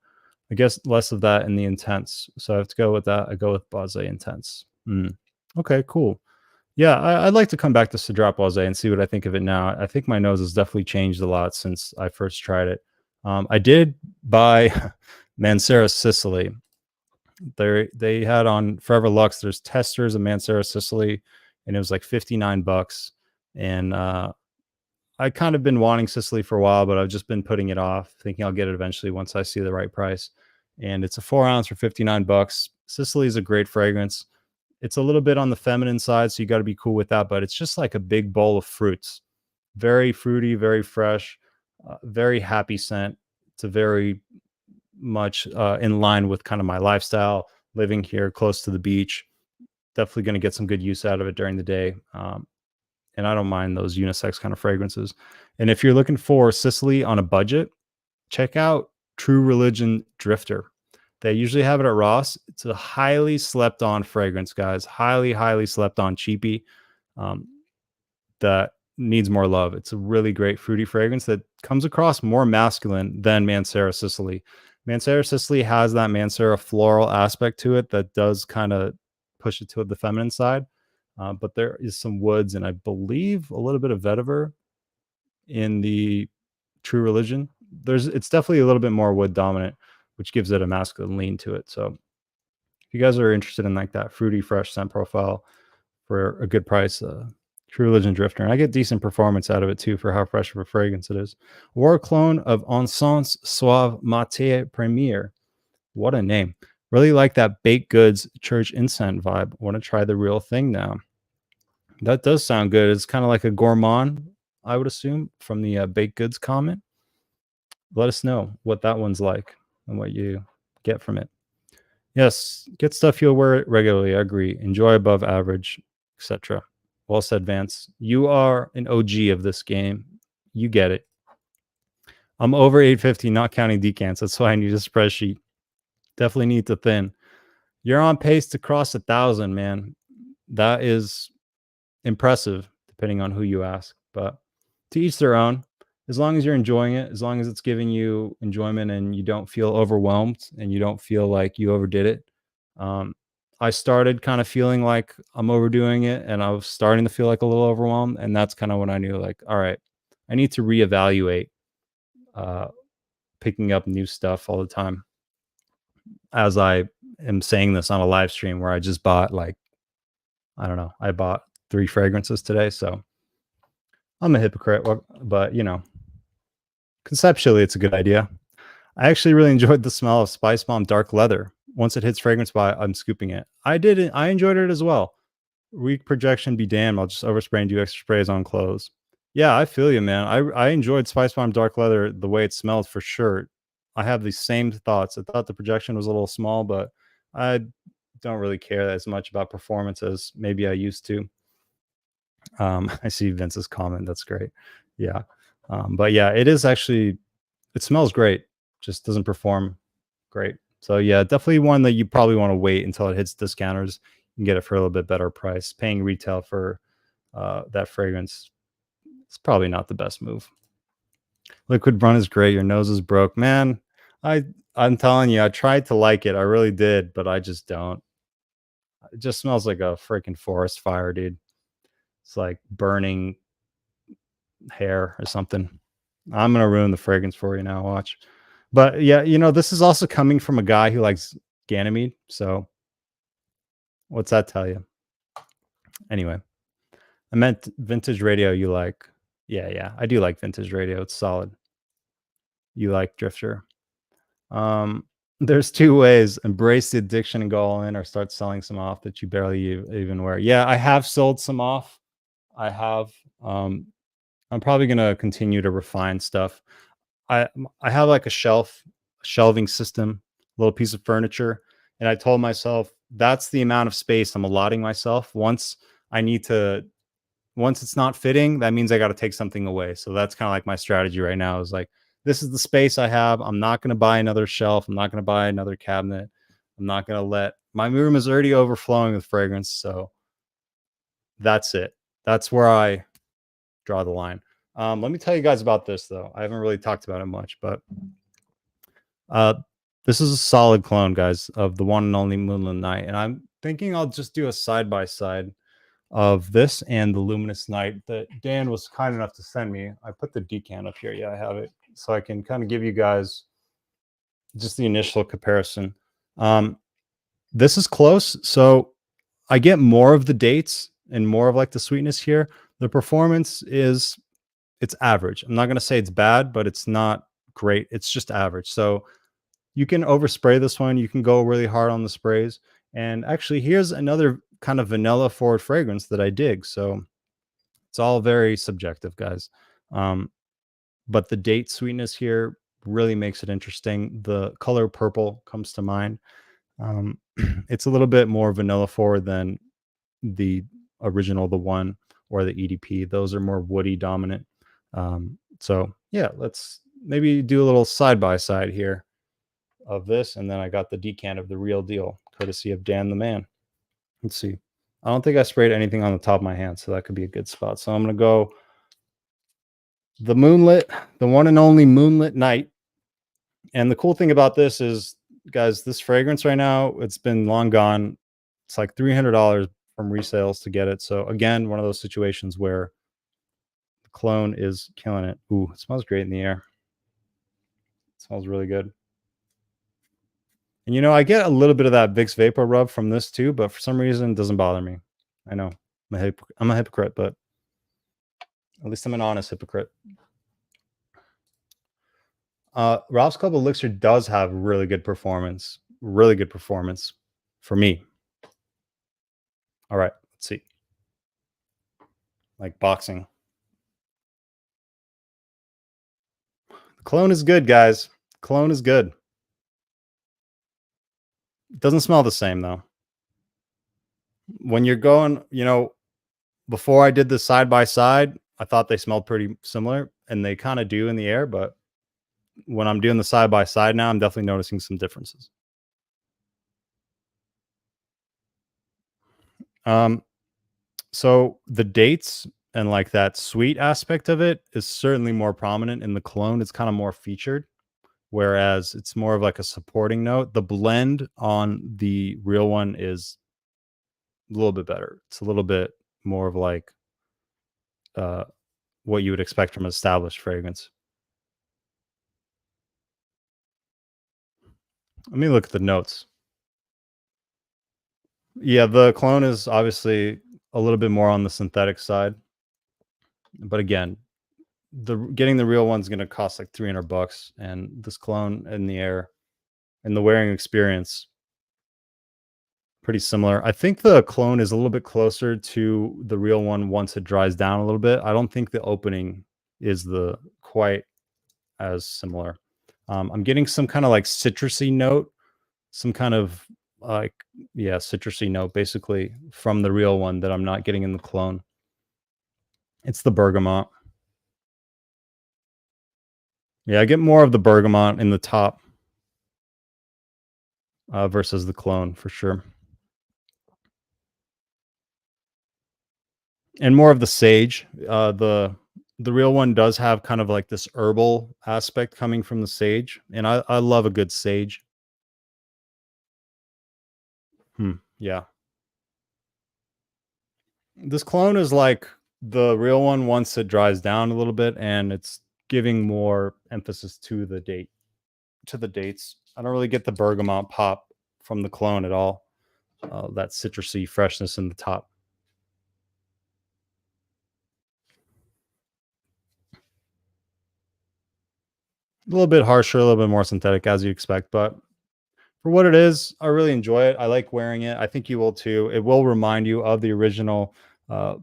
Speaker 1: I guess less of that in the Intense. So I have to go with that. I go with Base Intense. Okay, cool. Yeah, I'd like to come back to Cedrat Base and see what I think of it now. I think my nose has definitely changed a lot since I first tried it. I did buy Mancera Sicily. They had on Forever Lux, there's testers of Mancera Sicily, and it was like $59. And I kind of been wanting Sicily for a while, but I've just been putting it off, thinking I'll get it eventually once I see the right price. And it's a 4 ounce for $59. Sicily is a great fragrance. It's a little bit on the feminine side, so you got to be cool with that. But it's just like a big bowl of fruits, very fruity, very fresh, very happy scent. It's a very much in line with kind of my lifestyle, living here close to the beach. Definitely going to get some good use out of it during the day. And I don't mind those unisex kind of fragrances. And if you're looking for Sicily on a budget, check out True Religion Drifter. They usually have it at Ross. It's a highly slept on fragrance, guys. Highly slept on cheapie that needs more love. It's a really great fruity fragrance that comes across more masculine than Mancera Sicily. Mancera Sicily has that Mancera floral aspect to it that does kind of push it to the feminine side. But there is some woods and I believe a little bit of vetiver in the True Religion. It's definitely a little bit more wood dominant, which gives it a masculine lean to it. So if you guys are interested in like that fruity, fresh scent profile for a good price, True Religion Drifter. And I get decent performance out of it too for how fresh of a fragrance it is. War clone of Encens Sauve Matière Première. What a name. Really like that baked goods church incense vibe. Want to try the real thing now. That does sound good. It's kind of like a gourmand, I would assume, from the baked goods comment. Let us know what that one's like and what you get from it. Yes, get stuff you'll wear it regularly. I agree. Enjoy above average, etc. Well said, Vance. You are an OG of this game. You get it. I'm over 850, not counting decants. That's why I need a spreadsheet. Definitely need to thin. You're on pace to cross 1,000, man. That is impressive, depending on who you ask. But to each their own. As long as you're enjoying it, as long as it's giving you enjoyment and you don't feel overwhelmed and you don't feel like you overdid it. I started kind of feeling like I'm overdoing it and I was starting to feel like a little overwhelmed. And that's kind of when I knew like, all right, I need to reevaluate picking up new stuff all the time. As I am saying this on a live stream where I just bought like, I don't know, I bought 3 fragrances today. So I'm a hypocrite, but you know, conceptually, it's a good idea. I actually really enjoyed the smell of Spice Bomb Dark Leather. Once it hits fragrance by, I'm scooping it. I did it. I enjoyed it as well. Weak projection be damned. I'll just overspray and do extra sprays on clothes. Yeah, I feel you, man. I enjoyed Spice Bomb Dark Leather the way it smelled for sure. I have these same thoughts. I thought the projection was a little small, but I don't really care as much about performance as maybe I used to. I see Vince's comment. That's great. Yeah. But yeah, it is actually, it smells great. Just doesn't perform great. So yeah, definitely one that you probably want to wait until it hits discounters. You can get it for a little bit better price. Paying retail for that fragrance, it's probably not the best move. Liquid Run is great. Your nose is broke. Man, I'm telling you, I tried to like it. I really did, but I just don't. It just smells like a freaking forest fire, dude. It's like burning hair or something. I'm gonna ruin the fragrance for you now. Watch. But yeah, this is also coming from a guy who likes Ganymede. So what's that tell you? Anyway, I meant vintage radio. You like? Yeah, I do like vintage radio. It's solid. You like Drifter. Um, there's two ways: embrace the addiction and go all in, or start selling some off that you barely even wear. Yeah, I have sold some off. I have. Um, I'm probably gonna continue to refine stuff. I have like a shelving system, a little piece of furniture, and I told myself that's the amount of space I'm allotting myself. I need to once it's not fitting, that means I got to take something away. So that's kind of like my strategy right now is like, this is the space I have. I'm not going to buy another shelf. I'm not going to buy another cabinet. I'm not going to my room is already overflowing with fragrance. So that's it. That's where I draw the line. Let me tell you guys about this though. I haven't really talked about it much, but uh, this is a solid clone, guys, of the one and only Moonlit Night. And I'm thinking I'll just do a side by side of this and the Luminous Night that Dan was kind enough to send me. I put the decant up here. Yeah, I have it. So I can kind of give you guys just the initial comparison. This is close. So I get more of the dates and more of like the sweetness here. The performance it's average. I'm not going to say it's bad, but it's not great. It's just average. So you can overspray this one. You can go really hard on the sprays. And actually, here's another kind of vanilla forward fragrance that I dig. So it's all very subjective, guys. But the date sweetness here really makes it interesting. The color purple comes to mind. It's a little bit more vanilla forward than the original, the one or the EDP. Those are more woody dominant. So yeah, let's maybe do a little side by side here of this, and then I got the decant of the real deal, courtesy of Dan the Man. Let's see. I don't think I sprayed anything on the top of my hand, so that could be a good spot. So I'm gonna go the one and only Moonlit Night. And the cool thing about this is, guys, this fragrance right now, it's been long gone. It's like $300 from resales to get it. So again, one of those situations where the clone is killing it. Ooh, it smells great in the air. It smells really good. And I get a little bit of that Vicks Vapor Rub from this too, but for some reason it doesn't bother me. I know I'm a hypocrite, but at least I'm an honest hypocrite. Ralph's Club Elixir does have really good performance for me. All right, let's see. Like boxing. The clone is good, guys. Clone is good. It doesn't smell the same though. When you're going, before I did the side by side, I thought they smelled pretty similar, and they kind of do in the air, but when I'm doing the side by side now, I'm definitely noticing some differences. So the dates and like that sweet aspect of it is certainly more prominent in the clone. It's kind of more featured, whereas it's more of like a supporting note. The blend on the real one is a little bit better. It's a little bit more of like what you would expect from an established fragrance. Let me look at the notes. Yeah, the clone is obviously a little bit more on the synthetic side, but again, getting the real one's going to cost like $300, and this clone in the air and the wearing experience pretty similar. I think the clone is a little bit closer to the real one once it dries down a little bit. I don't think the opening is the quite as similar. I'm getting some kind of like citrusy note, some kind of like citrusy note basically from the real one that I'm not getting in the clone. It's the bergamot. Yeah, I get more of the bergamot in the top versus the clone for sure. And more of the sage. The real one does have kind of like this herbal aspect coming from the sage, and I love a good sage. Yeah. This clone is like the real one once it dries down a little bit, and it's giving more emphasis to the dates. I don't really get the bergamot pop from the clone at all. That citrusy freshness in the top. A little bit harsher, a little bit more synthetic as you expect, but for what it is, I really enjoy it. I like wearing it. I think you will too. It will remind you of the original, uh,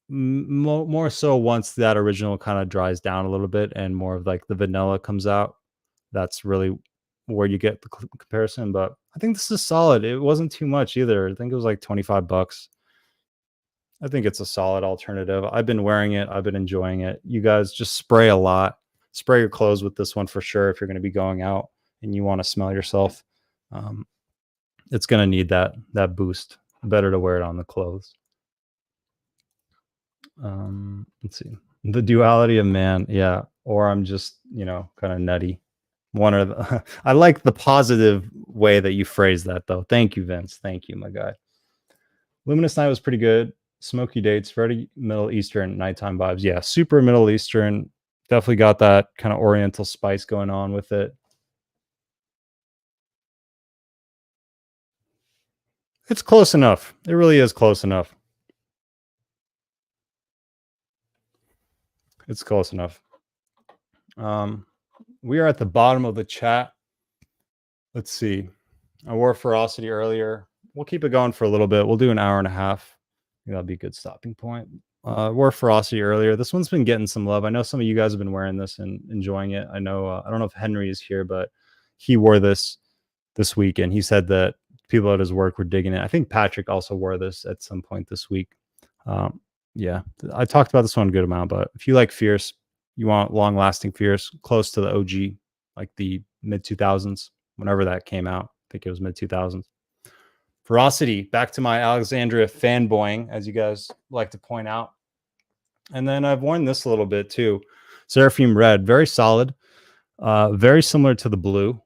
Speaker 1: more so once that original kind of dries down a little bit and more of like the vanilla comes out. That's really where you get the comparison. But I think this is solid. It wasn't too much either. I think it was like 25 bucks. I think it's a solid alternative. I've been wearing it. I've been enjoying it. You guys just spray a lot. Spray your clothes with this one for sure if you're going to be going out and you want to smell yourself. Um, it's going to need that boost. Better to wear it on the clothes. Let's see. The duality of man, yeah. Or I'm just, kind of nutty. One or the I like the positive way that you phrase that though. Thank you, Vince. Thank you, my guy. Luminous Night was pretty good. Smoky Dates, very Middle Eastern nighttime vibes. Yeah, super Middle Eastern. Definitely got that kind of Oriental spice going on with it. It's close enough. It really is close enough. It's close enough. We are at the bottom of the chat. Let's see. I wore Ferocity earlier. We'll keep it going for a little bit. We'll do an hour and a half. That'll be a good stopping point. Wore Ferocity earlier. This one's been getting some love. I know some of you guys have been wearing this and enjoying it. I know. I don't know if Henry is here, but he wore this week, and he said that people at his work were digging it. I think Patrick also wore this at some point this week. Yeah, I talked about this one a good amount, but if you like Fierce, you want long-lasting Fierce, close to the OG, like the mid 2000s, whenever that came out. I think it was mid 2000s. Ferocity, back to my Alexandria fanboying, as you guys like to point out. And then I've worn this a little bit too. Seraphim Red, very solid, very similar to the blue,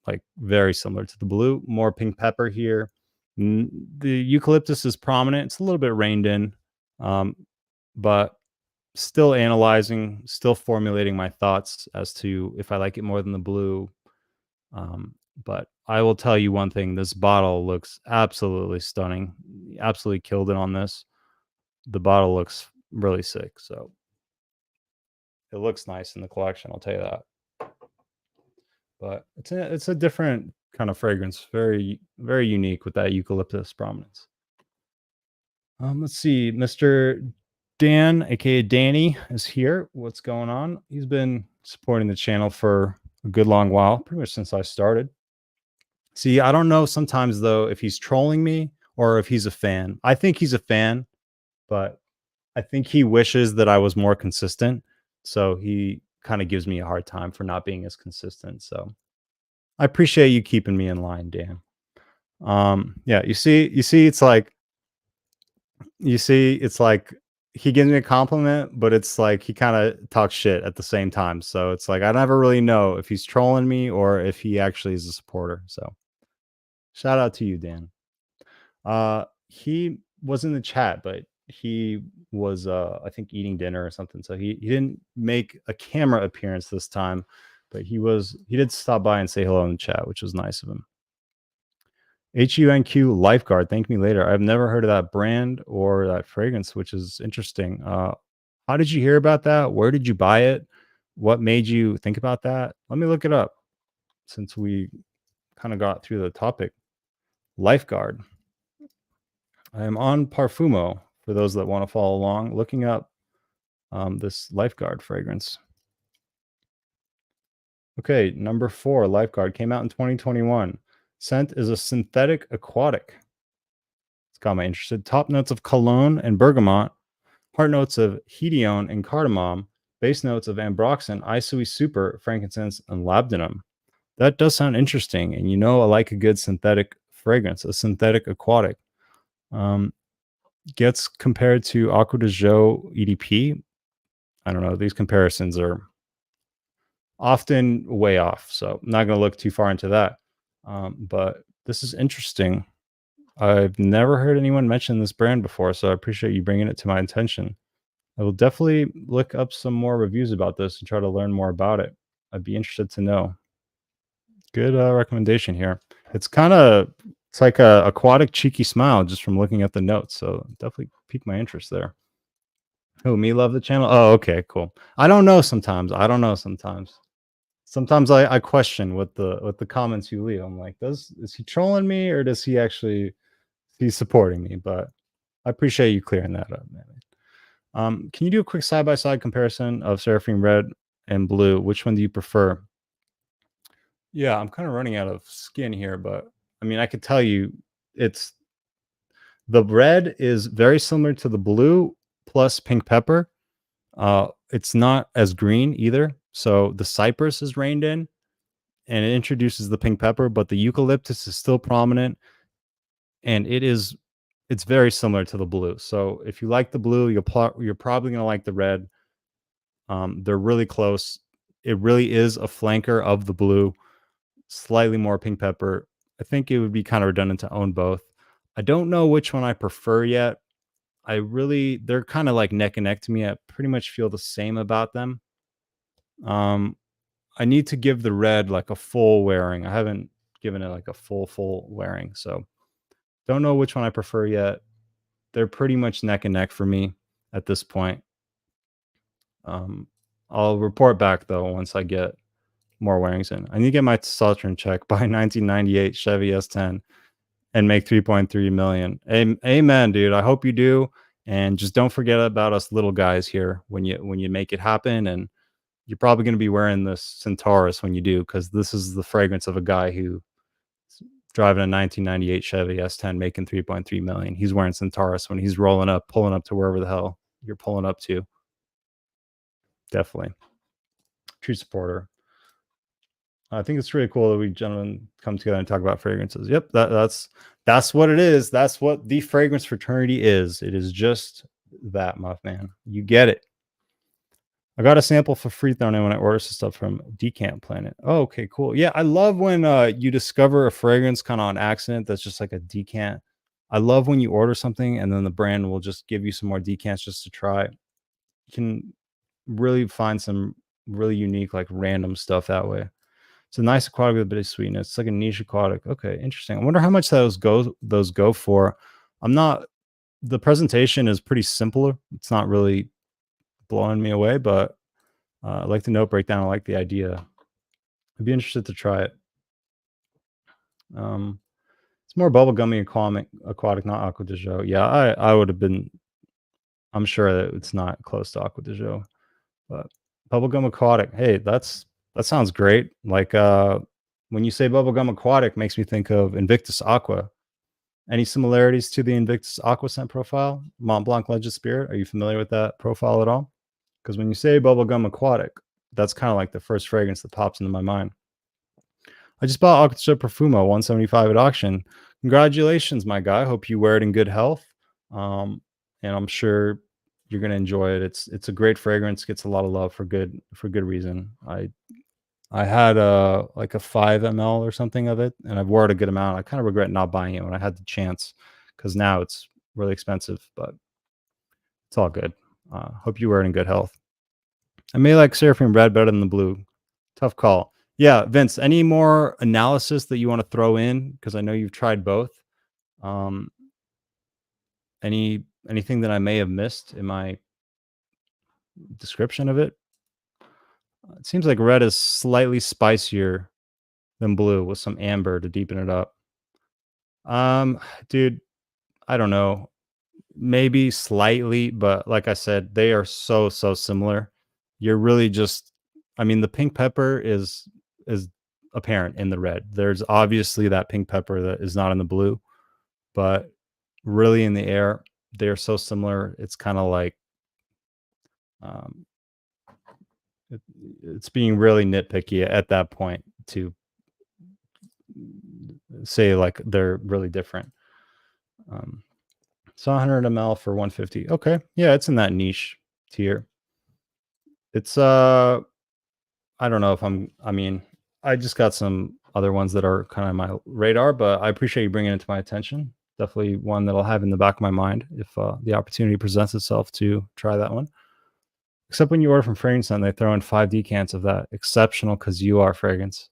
Speaker 1: like very similar to the blue. More pink pepper here. The eucalyptus is prominent. It's a little bit reined in, but still analyzing, still formulating my thoughts as to if I like it more than the blue. But I will tell you one thing, this bottle looks absolutely stunning. Absolutely killed it on this. The bottle looks really sick. So it looks nice in the collection, I'll tell you that. But it's a different kind of fragrance. Very, very unique with that eucalyptus prominence. Let's see. Mr. Dan, aka Danny, is here. What's going on? He's been supporting the channel for a good long while, pretty much since I started. See, I don't know sometimes though if he's trolling me or if he's a fan. I think he's a fan, but I think he wishes that I was more consistent. So he kind of gives me a hard time for not being as consistent. So I appreciate you keeping me in line, Dan. Yeah, you see, it's like he gives me a compliment, but it's like he kind of talks shit at the same time. So it's like I never really know if he's trolling me or if he actually is a supporter. So shout out to you, Dan. He was in the chat, but he was I think eating dinner or something. So he didn't make a camera appearance this time, but he did stop by and say hello in the chat, which was nice of him. HUNQ Lifeguard, thank me later. I've never heard of that brand or that fragrance, which is interesting. How did you hear about that? Where did you buy it? What made you think about that? Let me look it up since we kind of got through the topic. Lifeguard. I am on Parfumo for those that want to follow along, looking up this Lifeguard fragrance. Okay, number 4, Lifeguard, came out in 2021. Scent is a synthetic aquatic. It's got my interested. Top notes of cologne and bergamot, heart notes of hedione and cardamom, base notes of ambroxan, isoi super, frankincense, and labdanum. That does sound interesting, and I like a good synthetic fragrance, a synthetic aquatic. Gets compared to Aqua de Jo EDP. I don't know. These comparisons are often way off, so I'm not going to look too far into that. But this is interesting. I've never heard anyone mention this brand before, so I appreciate you bringing it to my attention. I will definitely look up some more reviews about this and try to learn more about it. I'd be interested to know. Good recommendation here. It's like a aquatic cheeky smile just from looking at the notes. So definitely piqued my interest there. Who, me love the channel? Oh, okay, cool. I don't know sometimes. I don't know sometimes. Sometimes I question what the comments you leave. I'm like, is he trolling me or does he actually he's supporting me? But I appreciate you clearing that up, man. Can you do a quick side by side comparison of Seraphim Red and Blue? Which one do you prefer? Yeah, I'm kind of running out of skin here, but I mean, I could tell you it's the red is very similar to the blue plus pink pepper. It's not as green either. So the cypress is reined in and it introduces the pink pepper, but the eucalyptus is still prominent and it's very similar to the blue. So if you like the blue, you're probably going to like the red. They're really close. It really is a flanker of the blue, slightly more pink pepper. I think it would be kind of redundant to own both. I don't know which one I prefer yet. They're kind of like neck and neck to me. I pretty much feel the same about them. I need to give the red like a full wearing. I haven't given it like a full wearing. So don't know which one I prefer yet. They're pretty much neck and neck for me at this point. I'll report back though once I get more wearings in. I need to get my testosterone check by 1998 Chevy S10 and make 3.3 million. Amen, dude. I hope you do. And just don't forget about us little guys here when you make it happen. And you're probably going to be wearing this Centaurus when you do, because this is the fragrance of a guy who driving a 1998 Chevy S10 making 3.3 million. He's wearing Centaurus when he's pulling up to wherever the hell you're pulling up to. Definitely. True supporter. I think it's really cool that we gentlemen come together and talk about fragrances. Yep, that's what it is. That's what the fragrance fraternity is. It is just that, my man. You get it. I got a sample for free thrown in when I order some stuff from Decant Planet. Oh, okay, cool. Yeah, I love when you discover a fragrance kind of on accident that's just like a decant. I love when you order something and then the brand will just give you some more decants just to try. You can really find some really unique, like random stuff that way. It's a nice aquatic with a bit of sweetness. It's like a niche aquatic. Okay, interesting. I wonder how much those go for. The presentation is pretty simple. It's not really blowing me away, but I like the note breakdown. I like the idea. I'd be interested to try it. It's more bubblegummy aquatic, not aqua de joe. Yeah, I would have been. I'm sure that it's not close to aqua de joe, but bubblegum aquatic. Hey, that sounds great. Like when you say bubblegum aquatic, makes me think of Invictus Aqua. Any similarities to the Invictus Aqua scent profile? Mont Blanc Legend Spirit. Are you familiar with that profile at all? Because when you say bubblegum aquatic, that's kind of like the first fragrance that pops into my mind. I just bought Aqua Profumo 175 at auction. Congratulations, my guy. Hope you wear it in good health. And I'm sure you're gonna enjoy it. It's a great fragrance. Gets a lot of love for good reason. I had like a 5 ml or something of it, and I've wore it a good amount. I kind of regret not buying it when I had the chance, because now it's really expensive, but it's all good. Hope you wear it in good health. I may like Seraphim Red better than the blue. Tough call. Yeah, Vince, any more analysis that you want to throw in? Because I know you've tried both. Anything that I may have missed in my description of it? It seems like red is slightly spicier than blue with some amber to deepen it up. Dude, I don't know. Maybe slightly, but like I said, they are so similar. You're really just, I mean, the pink pepper is apparent in the red. There's obviously that pink pepper that is not in the blue, but really in the air, they are so similar. It's kind of like it's being really nitpicky at that point to say like they're really different. So 100 ml for 150. Okay, yeah, it's in that niche tier. It's I don't know if I mean, I just got some other ones that are kind of my radar, but I appreciate you bringing it to my attention. Definitely one that I'll have in the back of my mind if the opportunity presents itself to try that one. Except when you order from Fragrance Hunt, they throw in 5 decants of that exceptional because you are fragrance.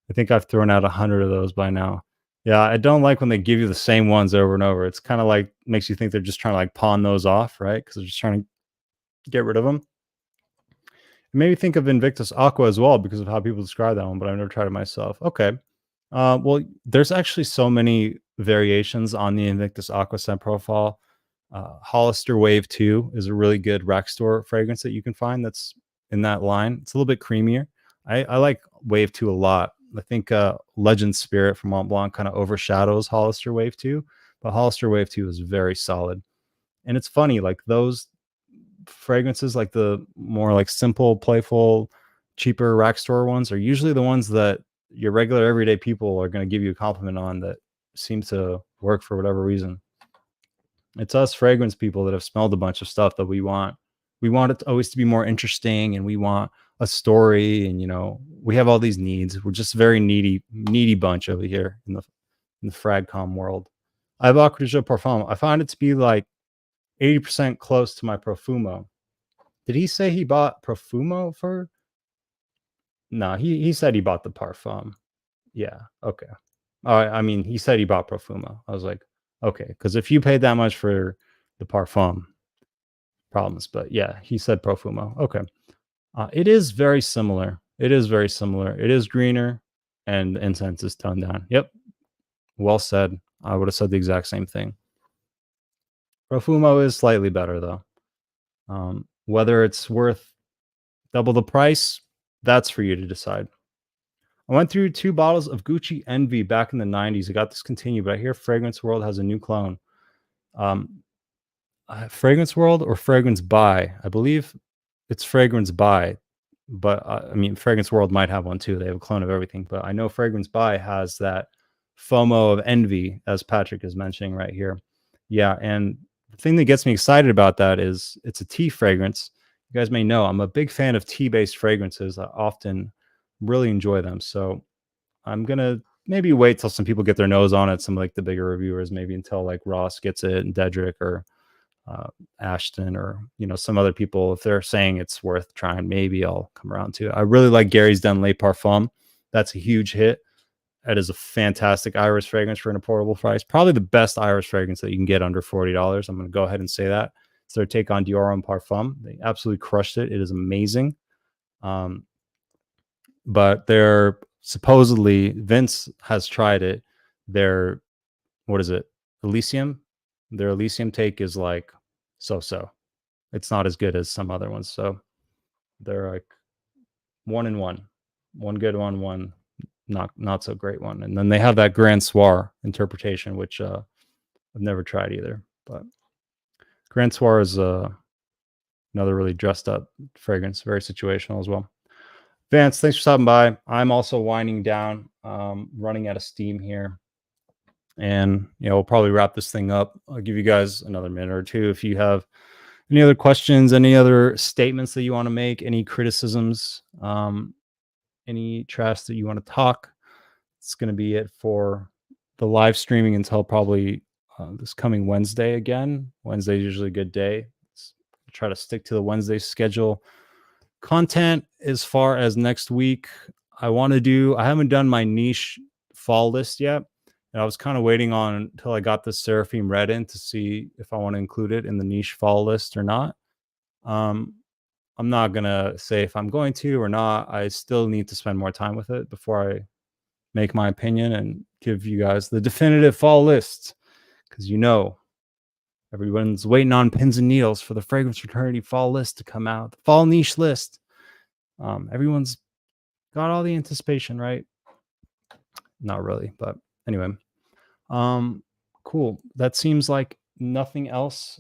Speaker 1: I think I've thrown out 100 of those by now. Yeah, I don't like when they give you the same ones over and over. It's kind of like makes you think they're just trying to like pawn those off, right? Because they're just trying to get rid of them. It made me think of Invictus Aqua as well because of how people describe that one, but I've never tried it myself. Okay. Well, there's actually so many variations on the Invictus Aqua scent profile. Hollister Wave 2 is a really good rack store fragrance that you can find that's in that line. It's a little bit creamier. I like Wave 2 a lot. I think Legend Spirit from Mont Blanc kind of overshadows Hollister Wave 2, but Hollister Wave 2 is very solid. And it's funny, like those fragrances, like the more like simple, playful, cheaper rack store ones are usually the ones that your regular everyday people are going to give you a compliment on that seem to work for whatever reason. It's us fragrance people that have smelled a bunch of stuff that we want it always to be more interesting, and we want a story, and we have all these needs. We're just a very needy bunch over here in the fragcom world. I have Acqua di Gio Parfum. I find it to be like 80% close to my Profumo. Did he say he bought Profumo for? No, he said he bought the Parfum. Yeah, okay. I mean, he said he bought Profumo. I was like, okay, because if you paid that much for the Parfum, problems. But yeah, he said Profumo. Okay. It is very similar. It is greener, and incense is toned down. Yep. Well said. I would have said the exact same thing. Profumo is slightly better though. Whether it's worth double the price, that's for you to decide. I went through 2 bottles of Gucci Envy back in the 90s. It got discontinued, but I hear Fragrance World has a new clone. Fragrance World or Fragrance By? I believe it's Fragrance By, but I mean, Fragrance World might have one too. They have a clone of everything, but I know Fragrance By has that FOMO of envy, as Patrick is mentioning right here. Yeah, and the thing that gets me excited about that is it's a tea fragrance. You guys may know I'm a big fan of tea-based fragrances. I often really enjoy them. So I'm gonna maybe wait till some people get their nose on it. Some like the bigger reviewers, maybe until like Ross gets it and Dedrick or Ashton or some other people. If they're saying it's worth trying, maybe I'll come around to it. I really like Gary's Denley Parfum. That's a huge hit. That is a fantastic iris fragrance for an affordable price. Probably the best iris fragrance that you can get under $40. I'm going to go ahead and say that. It's their take on Dior Homme Parfum. They absolutely crushed it. It is amazing. But they're supposedly, Vince has tried it. Their, what is it? Elysium. Their Elysium take is like so. It's not as good as some other ones. So they're like 1 and 1. One good one not so great one. And then they have that Grand Soir interpretation, which I've never tried either. But Grand Soir is another really dressed up fragrance, very situational as well. Vance, thanks for stopping by. I'm also winding down, running out of steam here. And we'll probably wrap this thing up. I'll give you guys another minute or two if you have any other questions, any other statements that you want to make, any criticisms, any trash that you want to talk. It's going to be it for the live streaming until probably this coming Wednesday again. Wednesday is usually a good day. Let's try to stick to the Wednesday schedule. Content as far as next week, I haven't done my niche fall list yet. And I was kind of waiting on until I got the Seraphim Red in to see if I want to include it in the niche fall list or not. I'm not going to say if I'm going to or not. I still need to spend more time with it before I make my opinion and give you guys the definitive fall list. Because everyone's waiting on pins and needles for the Fragrance Fraternity fall list to come out. The fall niche list. Everyone's got all the anticipation, right? Not really, but anyway. Cool. That seems like nothing else.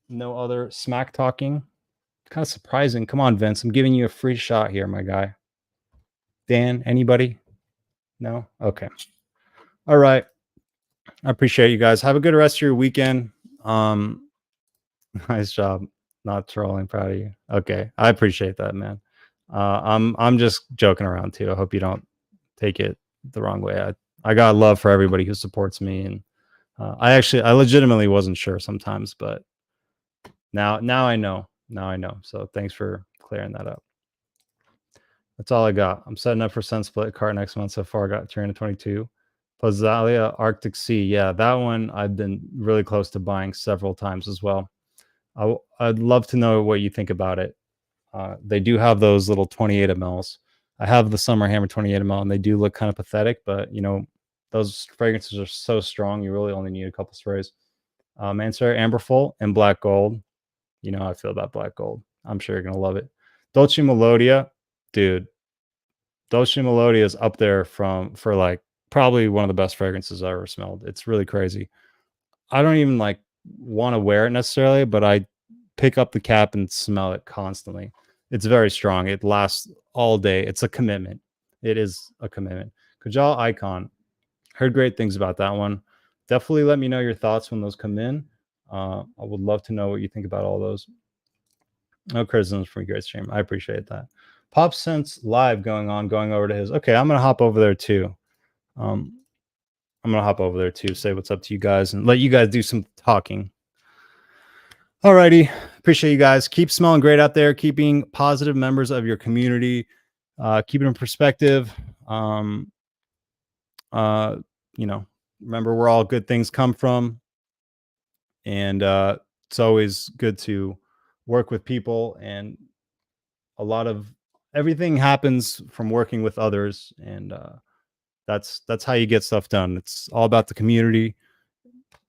Speaker 1: No other smack talking. Kind of surprising. Come on, Vince. I'm giving you a free shot here, my guy. Dan, anybody? No? Okay. All right. I appreciate you guys. Have a good rest of your weekend. Nice job. Not trolling. Proud of you. Okay. I appreciate that, man. I'm just joking around too. I hope you don't take it the wrong way. I got love for everybody who supports me, and I legitimately wasn't sure sometimes, but now I know. Now I know. So thanks for clearing that up. That's all I got. I'm setting up for Sun Split cart next month. So far, I got 322. Plazalia Arctic Sea. Yeah, that one I've been really close to buying several times as well. I'd love to know what you think about it. They do have those little 28 mls. I have the Summer Hammer 28 ml, and they do look kind of pathetic, but you know, those fragrances are so strong. You really only need a couple sprays. Mansory Amberful and Black Gold. You know how I feel about Black Gold. I'm sure you're gonna love it. Dolce Melodia, dude. Dolce Melodia is up there for like probably one of the best fragrances I ever smelled. It's really crazy. I don't even like want to wear it necessarily, but I pick up the cap and smell it constantly. It's very strong. It lasts all day. It's a commitment. It is a commitment. Kajal Icon. Heard great things about that one. Definitely let me know your thoughts when those come in. I would love to know what you think about all those. No criticisms from Great Stream. I appreciate that. Pop Sense Live going over to his. Okay, I'm going to hop over there too. I'm going to hop over there too, say what's up to you guys and let you guys do some talking. Alrighty. Appreciate you guys. Keep smelling great out there, keeping positive members of your community, keeping in perspective. You know, remember where all good things come from. And it's always good to work with people, and a lot of everything happens from working with others, and that's how you get stuff done. It's all about the community.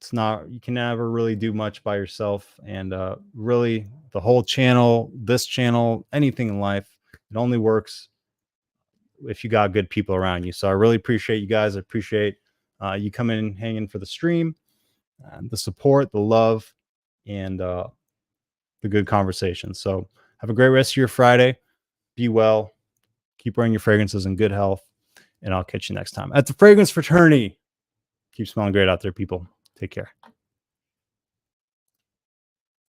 Speaker 1: It's not, you can never really do much by yourself, and really the whole channel, this channel, anything in life, it only works if you got good people around you. So I really appreciate you guys. I appreciate you coming and hanging for the stream, the support, the love, and the good conversation. So have a great rest of your Friday. Be well. Keep wearing your fragrances in good health. And I'll catch you next time at the Fragrance Fraternity. Keep smelling great out there, people. Take care.